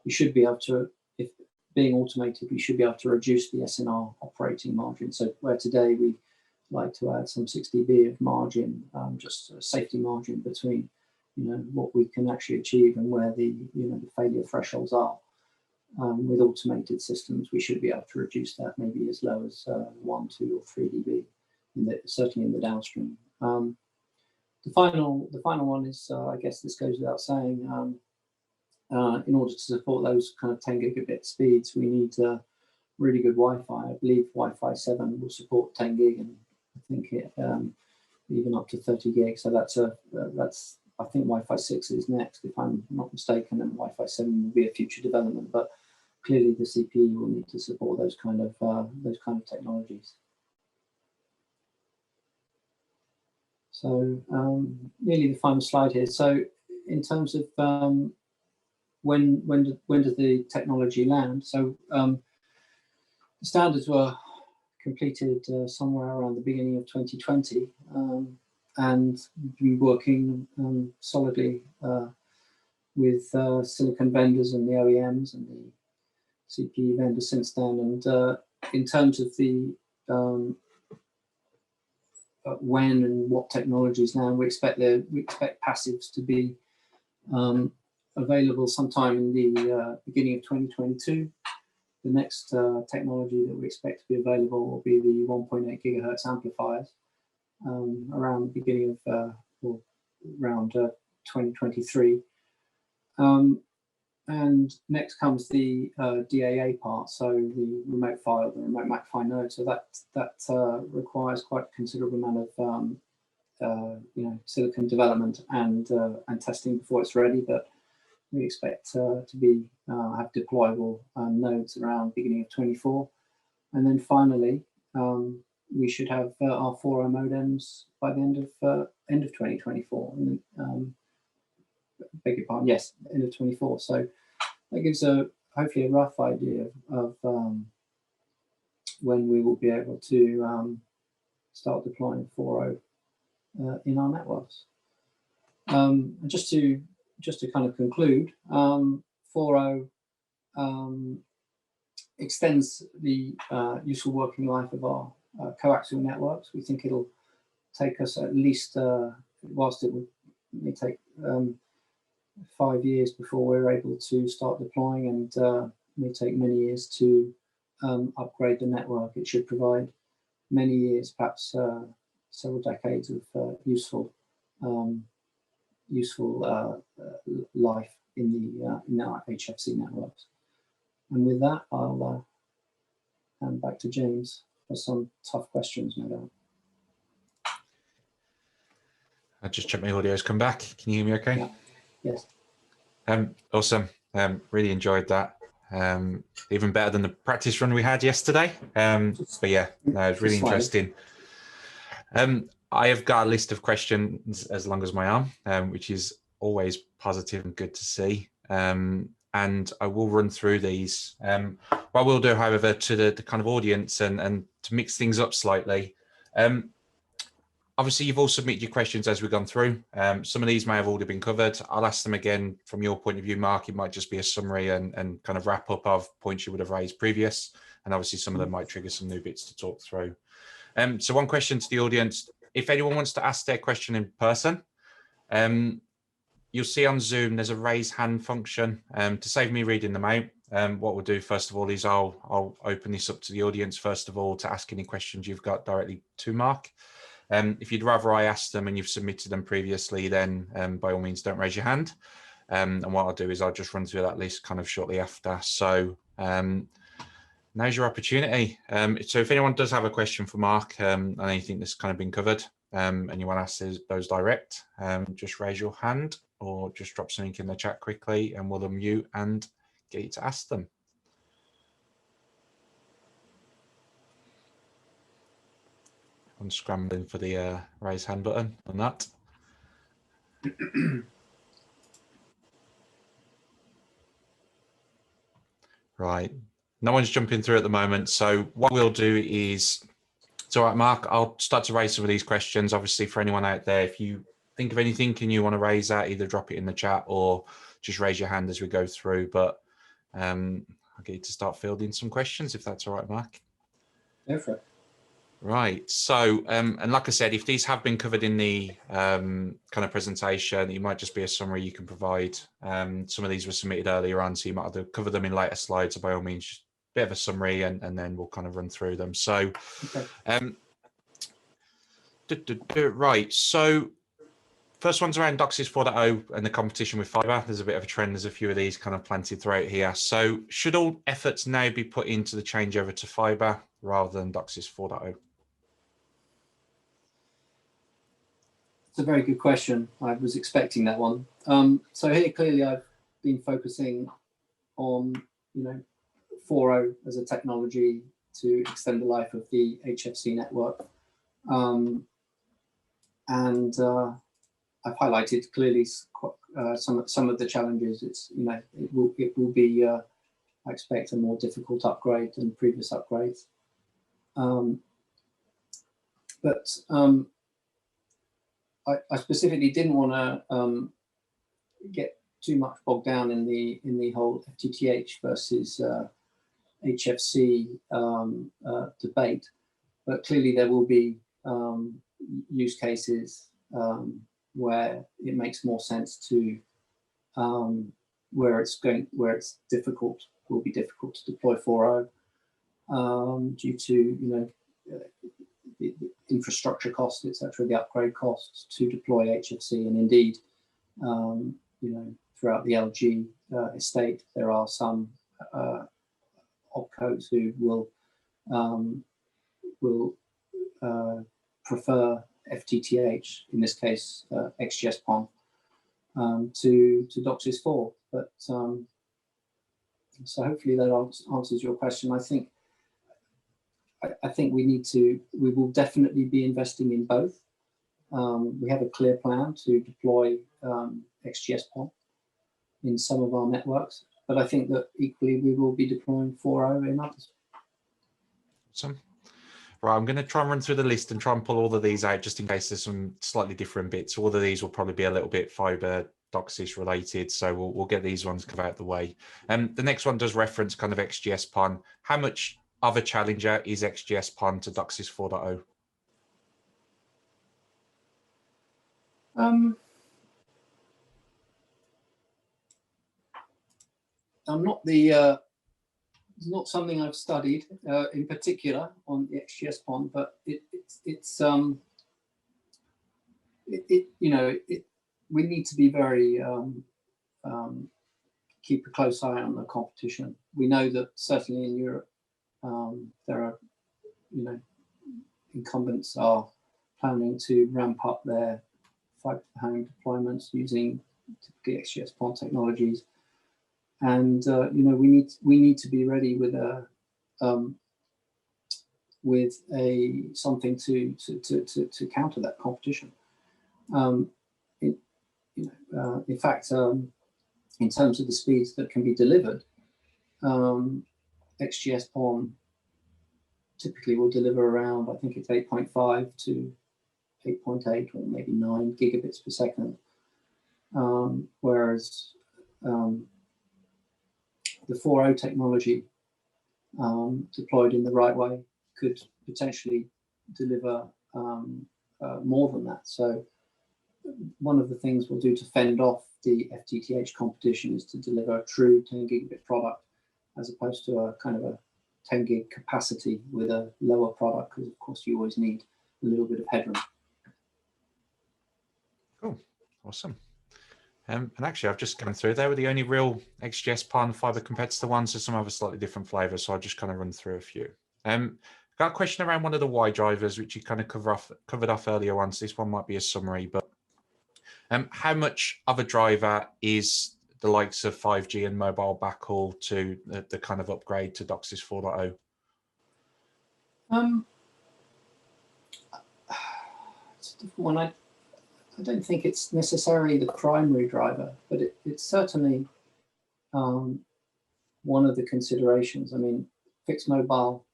you should be able to, if being automated, we should be able to reduce the SNR operating margin. So where today we like to add some 6 dB of margin, just a safety margin between what we can actually achieve and where the the failure thresholds are. With automated systems, we should be able to reduce that maybe as low as 1, 2, or 3 dB, certainly in the downstream. The final one is, I guess this goes without saying, in order to support those kind of 10 gigabit speeds, we need really good Wi-Fi. I believe Wi-Fi 7 will support 10 gig, and I think even up to 30 gig. So that's I think Wi-Fi 6 is next, if I'm not mistaken, and Wi-Fi 7 will be a future development. But clearly, the CPE will need to support those kind of technologies. So nearly the final slide here. So in terms of when does the technology land? So the standards were completed somewhere around the beginning of 2020, and we've been working solidly with silicon vendors and the OEMs and CPE vendor since then. And in terms of the when and what technologies now, we expect passives to be available sometime in the beginning of 2022. The next technology that we expect to be available will be the 1.8 gigahertz amplifiers around the beginning of or around 2023. And next comes the DAA part, so the remote PHY, the remote MAC-PHY node. So that requires quite a considerable amount of silicon development and testing before it's ready. But we expect to be have deployable nodes around beginning of 24, and then finally we should have our 4.0 modems by the end of 2024. Beg your pardon, yes, end of 24. So that gives hopefully a rough idea of when we will be able to start deploying 4.0 in our networks. Just to kind of conclude, 4.0 extends the useful working life of our coaxial networks. We think it'll take us at least, whilst it may take 5 years before we're able to start deploying, and may take many years to upgrade the network. It should provide many years, perhaps several decades of useful life in our HFC networks. And with that, I'll hand back to James for some tough questions, no doubt. I just checked my audio's come back. Can you hear me okay? Yeah. Yes. Awesome. Really enjoyed that. Even better than the practice run we had yesterday. But yeah, no, it was really interesting. I have got a list of questions as long as my arm, which is always positive and good to see. And I will run through these. What we'll do, however, to the kind of audience and to mix things up slightly. Obviously, you've all submitted your questions as we've gone through. Some of these may have already been covered. I'll ask them again from your point of view, Mark. It might just be a summary and kind of wrap up of points you would have raised previous. And obviously, some of them might trigger some new bits to talk through. So one question to the audience. If anyone wants to ask their question in person, you'll see on Zoom, there's a raise hand function. To save me reading them out, what we'll do first of all is I'll open this up to the audience first of all to ask any questions you've got directly to Mark. If you'd rather I ask them and you've submitted them previously, then by all means, don't raise your hand. And what I'll do is I'll just run through that list kind of shortly after. So now's your opportunity. So if anyone does have a question for Mark on anything that's kind of been covered and you want to ask those direct, just raise your hand or just drop something in the chat quickly and we'll unmute and get you to ask them. I'm scrambling for the raise hand button on that. Right, no one's jumping through at the moment. So what we'll do is, it's all right, Mark, I'll start to raise some of these questions. Obviously, for anyone out there, if you think of anything and you want to raise that, either drop it in the chat or just raise your hand as we go through. But I'll get you to start fielding some questions if that's all right, Mark. Go for it. Right, so and like I said, if these have been covered in the kind of presentation, it might just be a summary you can provide. Some of these were submitted earlier on, so you might have to cover them in later slides. So by all means, just a bit of a summary and then we'll kind of run through them. So okay. Right, so first one's around DOCSIS 4.0 and the competition with fibre. There's a bit of a trend. There's a few of these kind of planted throughout here. So should all efforts now be put into the changeover to fibre rather than DOCSIS 4.0? It's a very good question. I was expecting that one. So here clearly I've been focusing on 4.0 as a technology to extend the life of the HFC network, and I've highlighted clearly some of the challenges. It's it will be I expect a more difficult upgrade than previous upgrades, but I specifically didn't want to get too much bogged down in the whole FTTH versus HFC debate, but clearly there will be use cases where it makes more sense to where it's difficult, will be difficult to deploy 4.0 due to the infrastructure costs, etc., the upgrade costs to deploy HFC. And indeed, throughout the LG estate, there are some opcos who will prefer FTTH, in this case XGS-PON, to DOCSIS 4. But so hopefully that answers your question. I think we will definitely be investing in both. We have a clear plan to deploy XGS-PON in some of our networks, but I think that equally we will be deploying 4.0 in others. Awesome. Right, I'm going to try and run through the list and try and pull all of these out just in case there's some slightly different bits. All of these will probably be a little bit fiber DOCSIS related, so we'll get these ones covered out the way. The next one does reference kind of XGS-PON. How much of a challenger is XGS-PON to DOCSIS 4.0? I'm not the it's not something I've studied in particular on the XGS-PON, but we need to be very keep a close eye on the competition. We know that certainly in Europe there are incumbents are planning to ramp up their fiber to the home deployments using typically XGS-PON technologies. And we need to be ready with something to counter that competition. In fact, in terms of the speeds that can be delivered, XGS-PON typically will deliver around, I think it's 8.5 to 8.8 or maybe 9 gigabits per second, whereas the 4.0 technology deployed in the right way could potentially deliver more than that. So one of the things we'll do to fend off the FTTH competition is to deliver a true 10 gigabit product as opposed to a kind of a 10 gig capacity with a lower product, because of course you always need a little bit of headroom. Cool, awesome. And actually, I've just gone through. They were the only real XGS-PON fiber competitor ones. So some have a slightly different flavor. So I'll just kind of run through a few. Got a question around one of the Y drivers, which you kind of covered off earlier on. So this one might be a summary, but how much of a driver is the likes of 5G and mobile backhaul to the kind of upgrade to DOCSIS 4.0? It's a difficult one. I don't think it's necessarily the primary driver, but it's certainly one of the considerations. I mean, fixed mobile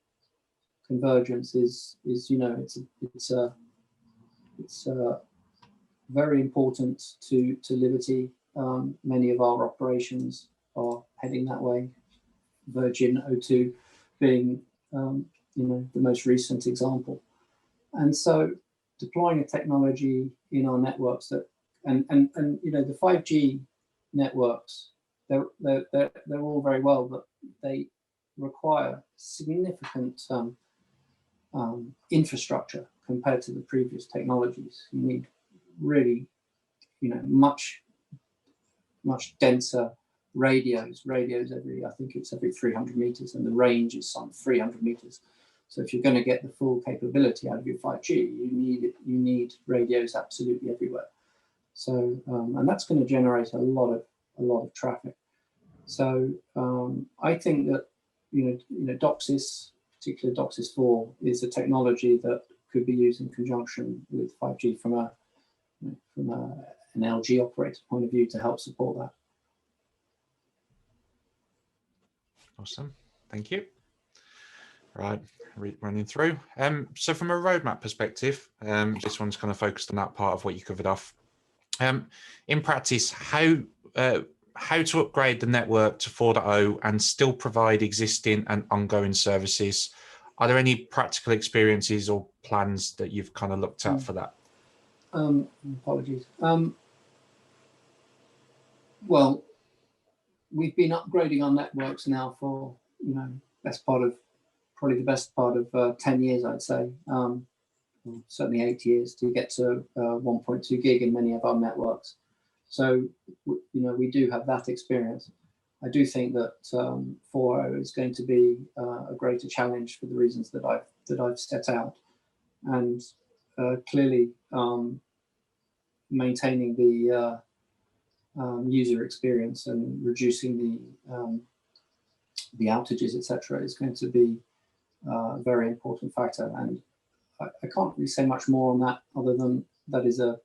convergence is very important to Liberty. Many of our operations are heading that way. Virgin O2 being the most recent example, and so deploying a technology in our networks that and the 5G networks, they're all very well, but they require significant infrastructure compared to the previous technologies. You need really much denser radios every, I think it's every 300 meters, and the range is some 300 meters. So if you're going to get the full capability out of your 5G, you need radios absolutely everywhere. So and that's going to generate a lot of traffic. So I think that DOCSIS, particularly DOCSIS 4, is a technology that could be used in conjunction with 5G from an LG operator point of view to help support that. Awesome, thank you. Right, running through. So from a roadmap perspective, this one's kind of focused on that part of what you covered off. In practice, how how to upgrade the network to 4.0 and still provide existing and ongoing services. Are there any practical experiences or plans that you've kind of looked at for that? Apologies. Well, we've been upgrading our networks now for, probably the best part of 10 years, I'd say. Certainly 8 years to get to 1.2 gig in many of our networks. So, we do have that experience. I do think that 4.0 is going to be a greater challenge for the reasons that I've set out, and clearly maintaining the user experience and reducing the outages, etc., is going to be a very important factor. And I can't really say much more on that, other than that is it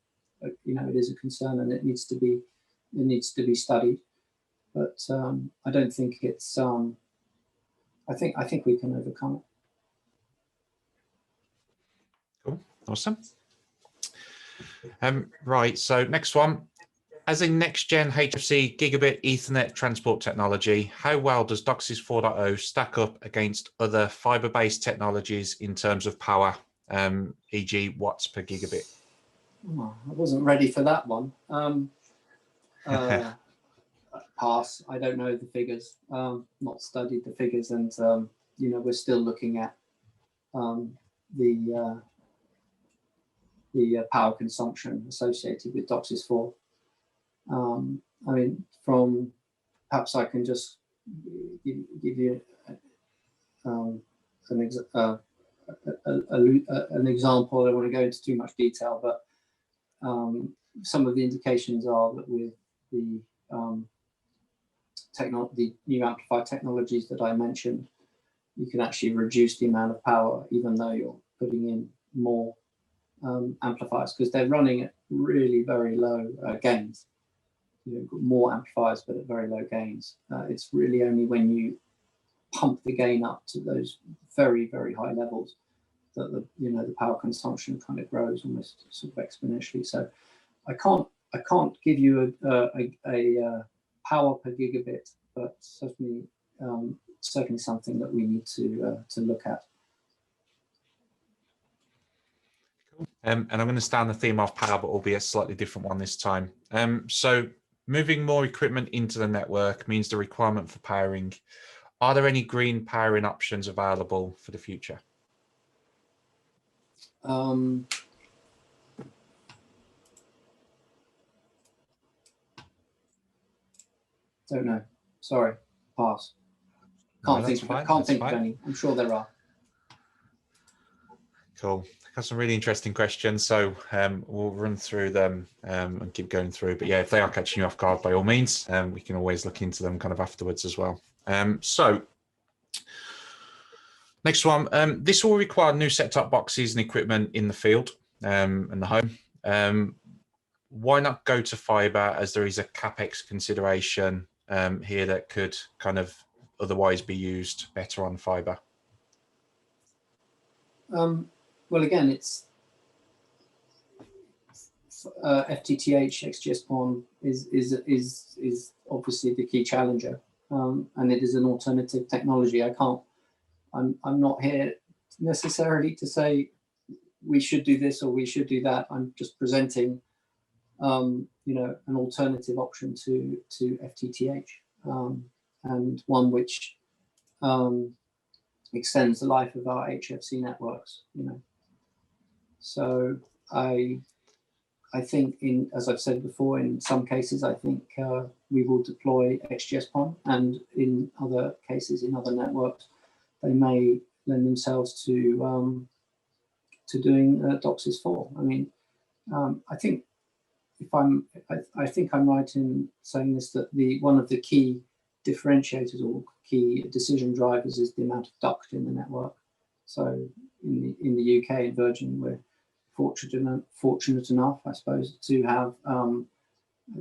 is a concern, and it needs to be studied. But I don't think it's. I think we can overcome it. Cool, awesome. Right. So next one. As a next-gen HFC gigabit Ethernet transport technology, how well does DOCSIS 4.0 stack up against other fiber-based technologies in terms of power, e.g. watts per gigabit? Oh, I wasn't ready for that one. Pass. I don't know the figures. Not studied the figures, and we're still looking at the power consumption associated with DOCSIS 4. I mean, perhaps I can just give you an example. I don't want to go into too much detail, but some of the indications are that with the new amplifier technologies that I mentioned, you can actually reduce the amount of power, even though you're putting in more amplifiers, because they're running at really very low gains. More amplifiers, but at very low gains. It's really only when you pump the gain up to those very, very high levels that the power consumption kind of grows almost sort of exponentially. So I can't give you a power per gigabit, but certainly something that we need to look at. And I'm going to stay on the theme of power, but albeit a slightly different one this time. So moving more equipment into the network means the requirement for powering. Are there any green powering options available for the future? Don't know. Sorry. Pass. Can't think of any. I'm sure there are. Cool. Got some really interesting questions, so we'll run through them and keep going through. But yeah, if they are catching you off guard, by all means, we can always look into them kind of afterwards as well. So next one, this will require new set-top boxes and equipment in the field and the home. Why not go to fiber, as there is a CapEx consideration here that could kind of otherwise be used better on fiber? Well, again, it's FTTH XGS-PON is obviously the key challenger, and it is an alternative technology. I'm not here necessarily to say we should do this or we should do that. I'm just presenting, an alternative option to FTTH, and one which extends the life of our HFC networks. So I think, as I've said before, in some cases, I think we will deploy XGS-PON, and in other cases, in other networks, they may lend themselves to doing DOCSIS 4. I mean, I think I'm right in saying this, that one of the key differentiators or key decision drivers is the amount of duct in the network. So in the UK and Virgin, we're fortunate enough, I suppose, to have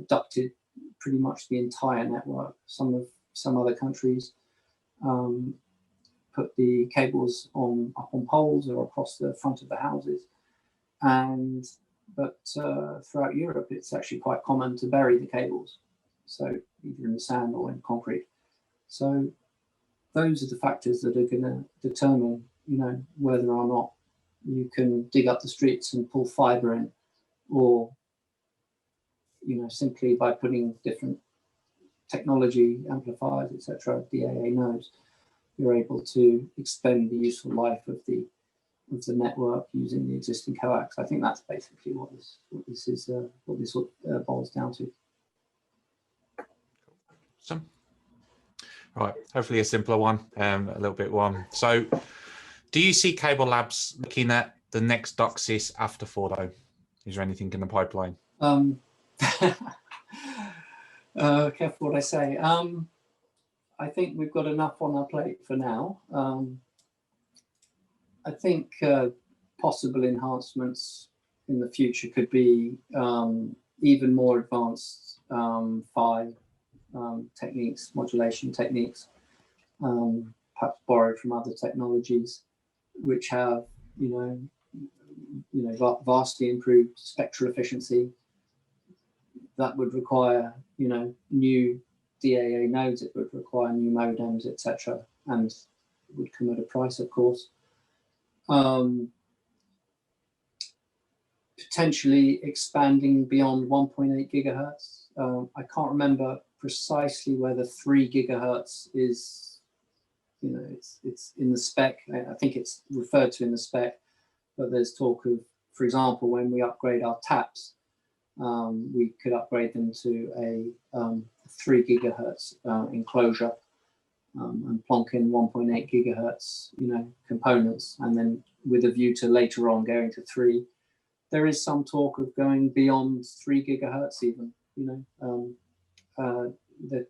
ducted pretty much the entire network. Some other countries put the cables up on poles or across the front of the houses, but throughout Europe, it's actually quite common to bury the cables. so either in the sand or in concrete. So those are the factors that are going to determine, you know, whether or not you can dig up the streets and pull fibre in, or, you know, simply by putting different technology, amplifiers, etc., DAA nodes, you're able to extend the useful life of the network using the existing coax. I think that's basically what this boils down to. Awesome. Right, hopefully a simpler one, a little bit one. So, do you see Cable Labs looking at the next DOCSIS after 4.0? Is there anything in the pipeline? Careful what I say. I think we've got enough on our plate for now. I think possible enhancements in the future could be even more advanced PHY techniques, modulation techniques, perhaps borrowed from other technologies, which have, you know, vastly improved spectral efficiency. That would require, you know, new DAA nodes. It would require new modems, etc., and it would come at a price, of course. Potentially expanding beyond 1.8 gigahertz. I can't remember precisely whether 3 gigahertz is, you know, it's in the spec. I think it's referred to in the spec, but there's talk of, for example, when we upgrade our taps, we could upgrade them to a 3 gigahertz enclosure and plonk in 1.8 gigahertz, you know, components, and then with a view to later on going to 3. There is some talk of going beyond 3 gigahertz even, you know, the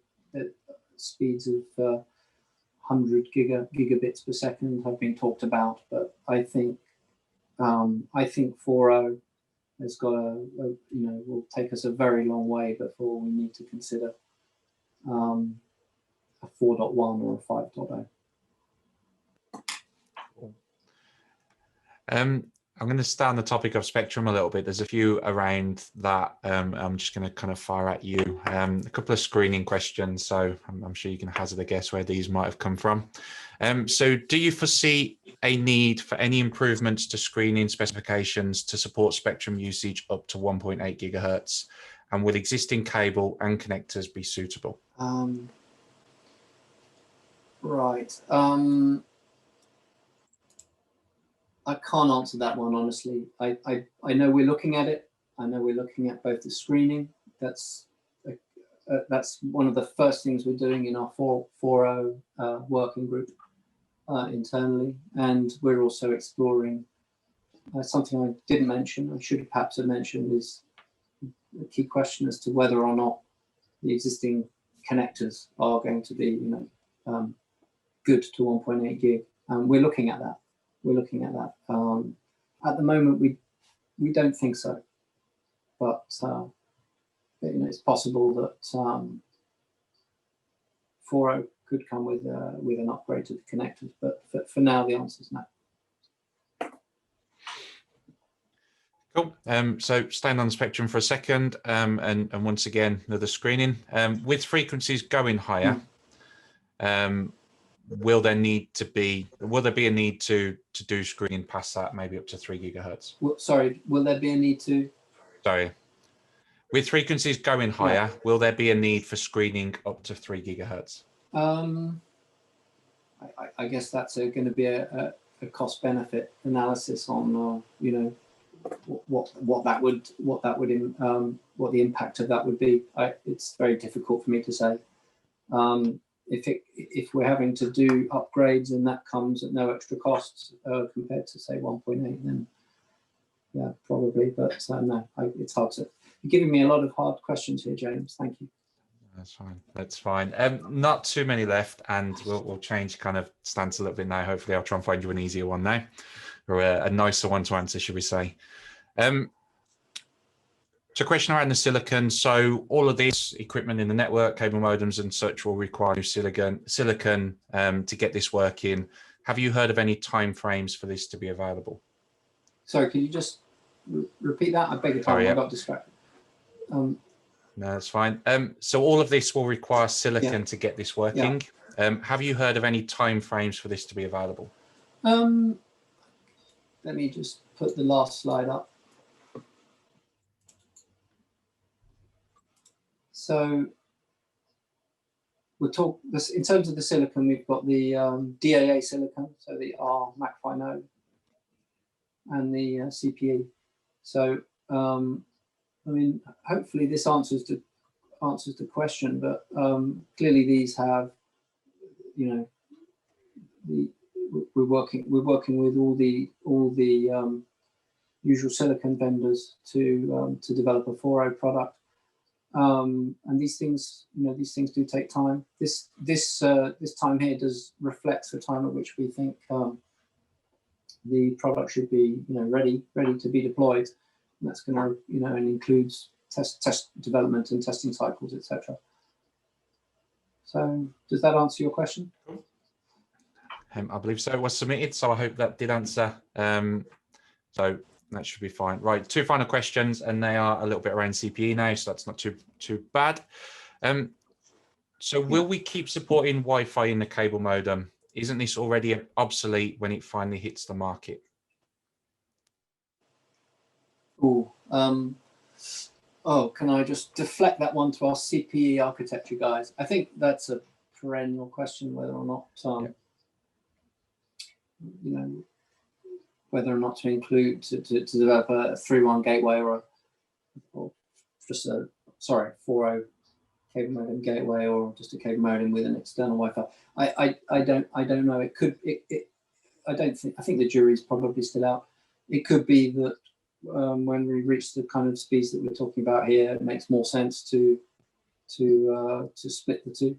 speeds of 100 gigabits per second have been talked about, but I think 4.0 has got you know, will take us a very long way before we need to consider a 4.1 or a 5.0. I'm going to stay on the topic of spectrum a little bit. There's a few around that. I'm just going to kind of fire at you. A couple of screening questions, so I'm sure you can hazard a guess where these might have come from. So do you foresee a need for any improvements to screening specifications to support spectrum usage up to 1.8 gigahertz? And will existing cable and connectors be suitable? Right. I can't answer that one, honestly. I know we're looking at it. I know we're looking at both the screening. That's one of the first things we're doing in our 4.0 working group internally. And we're also exploring something I didn't mention, I should perhaps have mentioned, is a key question as to whether or not the existing connectors are going to be, you know, good to 1.8 gig. We're looking at that. We're looking at that. At the moment, we don't think so, but you know, it's possible that 4.0 could come with an upgrade to the connectors. But for now, the answer is no. Cool. So staying on the spectrum for a second, and once again, another screening. With frequencies going higher, will there be a need to do screening past that, maybe up to 3 gigahertz? Well, sorry, will there be a need to? Sorry. With frequencies going higher, will there be a need for screening up to 3 gigahertz? I guess that's going to be a cost-benefit analysis on, you know, what the impact of that would be. It's very difficult for me to say. If we're having to do upgrades and that comes at no extra costs compared to say 1.8, then yeah, probably. But no, it's hard to. You're giving me a lot of hard questions here, James. Thank you. That's fine. That's fine. Not too many left, and we'll change kind of stance a little bit now. Hopefully, I'll try and find you an easier one now, or a nicer one to answer, should we say? So, question around the silicon. So, all of this equipment in the network, cable modems, and such will require new silicon to get this working. Have you heard of any timeframes for this to be available? Sorry, can you just repeat that? I beg your pardon. I got distracted. No, that's fine. So all of this will require silicon to get this working. Have you heard of any timeframes for this to be available? Let me just put the last slide up. So we'll talk this in terms of the silicon. We've got the DAA silicon, so the R MACPHY node, and the CPE. So I mean, hopefully this answers the question, but clearly these have, you know, we're working with all the usual silicon vendors to develop a 4.0 product. And these things, you know, these things do take time. This time here does reflect the time at which we think the product should be, you know, ready to be deployed. And that's going to, you know, and includes test development and testing cycles, etc. So does that answer your question? I believe so. It was submitted, so I hope that did answer. So that should be fine. Right, 2 final questions, and they are a little bit around CPE now, so that's not too bad. So will we keep supporting Wi-Fi in the cable modem? Isn't this already obsolete when it finally hits the market? Can I just deflect that one to our CPE architecture guys? I think that's a perennial question, whether or not, you know, whether or not to include to develop a 3.1 gateway or just a 4.0 cable modem gateway, or just a cable modem with an external Wi-Fi. I don't know. It could. I think the jury's probably still out. It could be that when we reach the kind of speeds that we're talking about here, it makes more sense to split the two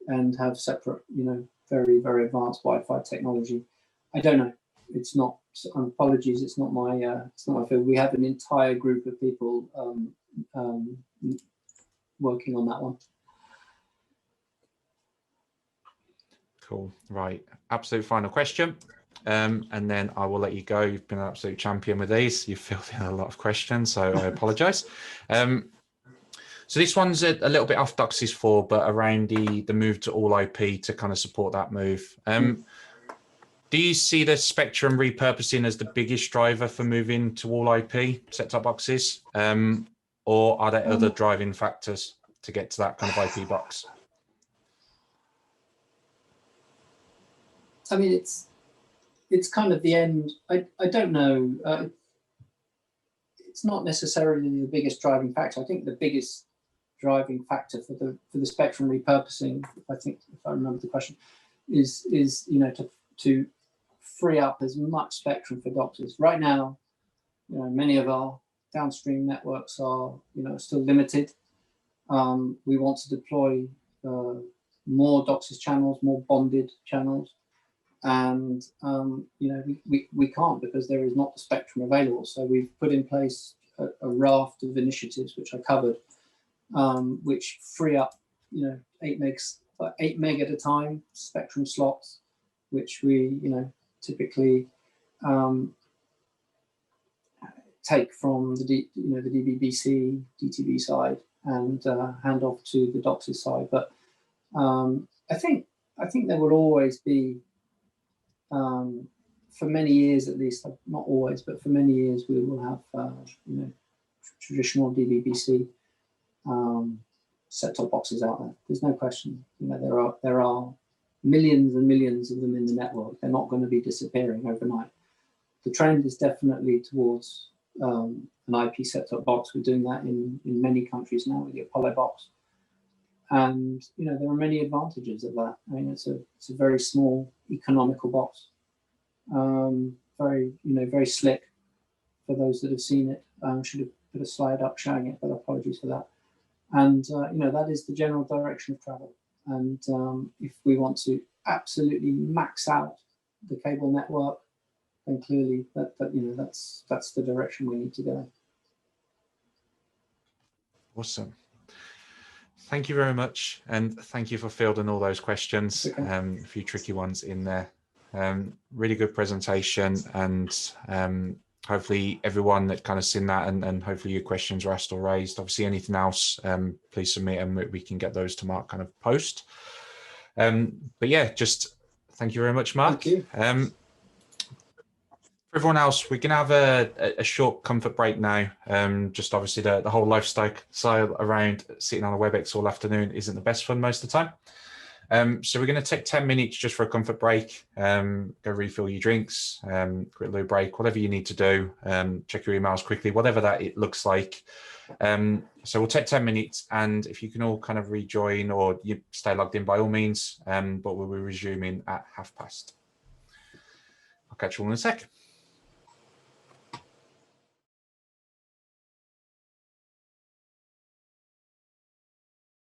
and have separate, you know, very, very advanced Wi-Fi technology. I don't know. It's not. Apologies. It's not my field. We have an entire group of people working on that one. Cool. Right. Absolute final question. And then I will let you go. You've been an absolute champion with these. You've filled in a lot of questions, so I apologize. So this one's a little bit off DOCSIS 4, but around the move to all IP to kind of support that move. Do you see the spectrum repurposing as the biggest driver for moving to all IP set-top boxes? Or are there other driving factors to get to that kind of IP box? I mean, it's kind of the end. I don't know. It's not necessarily the biggest driving factor. I think the biggest driving factor for the spectrum repurposing, I think, if I remember the question, is you know, to free up as much spectrum for DOCSIS. Right now, you know, many of our downstream networks are, you know, still limited. We want to deploy more DOCSIS channels, more bonded channels, and you know, we can't because there is not the spectrum available. So we've put in place a raft of initiatives which I covered, which free up, you know, 8 meg at a time spectrum slots, which we, you know, typically take from the DVB-C, DTV side and hand off to the DOCSIS side. But I think there will always be, for many years at least, not always, but for many years, we will have you know, traditional DVB-C set-top boxes out there. There's no question. You know, there are millions and millions of them in the network. They're not going to be disappearing overnight. The trend is definitely towards an IP set-top box. We're doing that in many countries now with the Apollo box. And, you know, there are many advantages of that. I mean, it's a very small, economical box. Very, you know, very slick for those that have seen it. Should have put a slide up showing it, but apologies for that. And, you know, that is the general direction of travel. And if we want to absolutely max out the cable network, then clearly that you know, that's the direction we need to go. Awesome. Thank you very much, and thank you for fielding all those questions. Okay. A few tricky ones in there. Really good presentation, and hopefully everyone that kind of seen that, and hopefully your questions are asked or raised. Obviously anything else, please submit and we can get those to Mark kind of post. But yeah, just thank you very much, Mark. Thank you. For everyone else, we can have a short comfort break now. Just obviously the whole lifestyle around sitting on a WebEx all afternoon isn't the best fun most of the time. So we're going to take 10 minutes just for a comfort break. Go refill your drinks, quick little break, whatever you need to do. Check your emails quickly, whatever that it looks like. So we'll take 10 minutes, and if you can all kind of rejoin or you stay logged in by all means, but we'll be resuming at 12:30. I'll catch you all in a sec.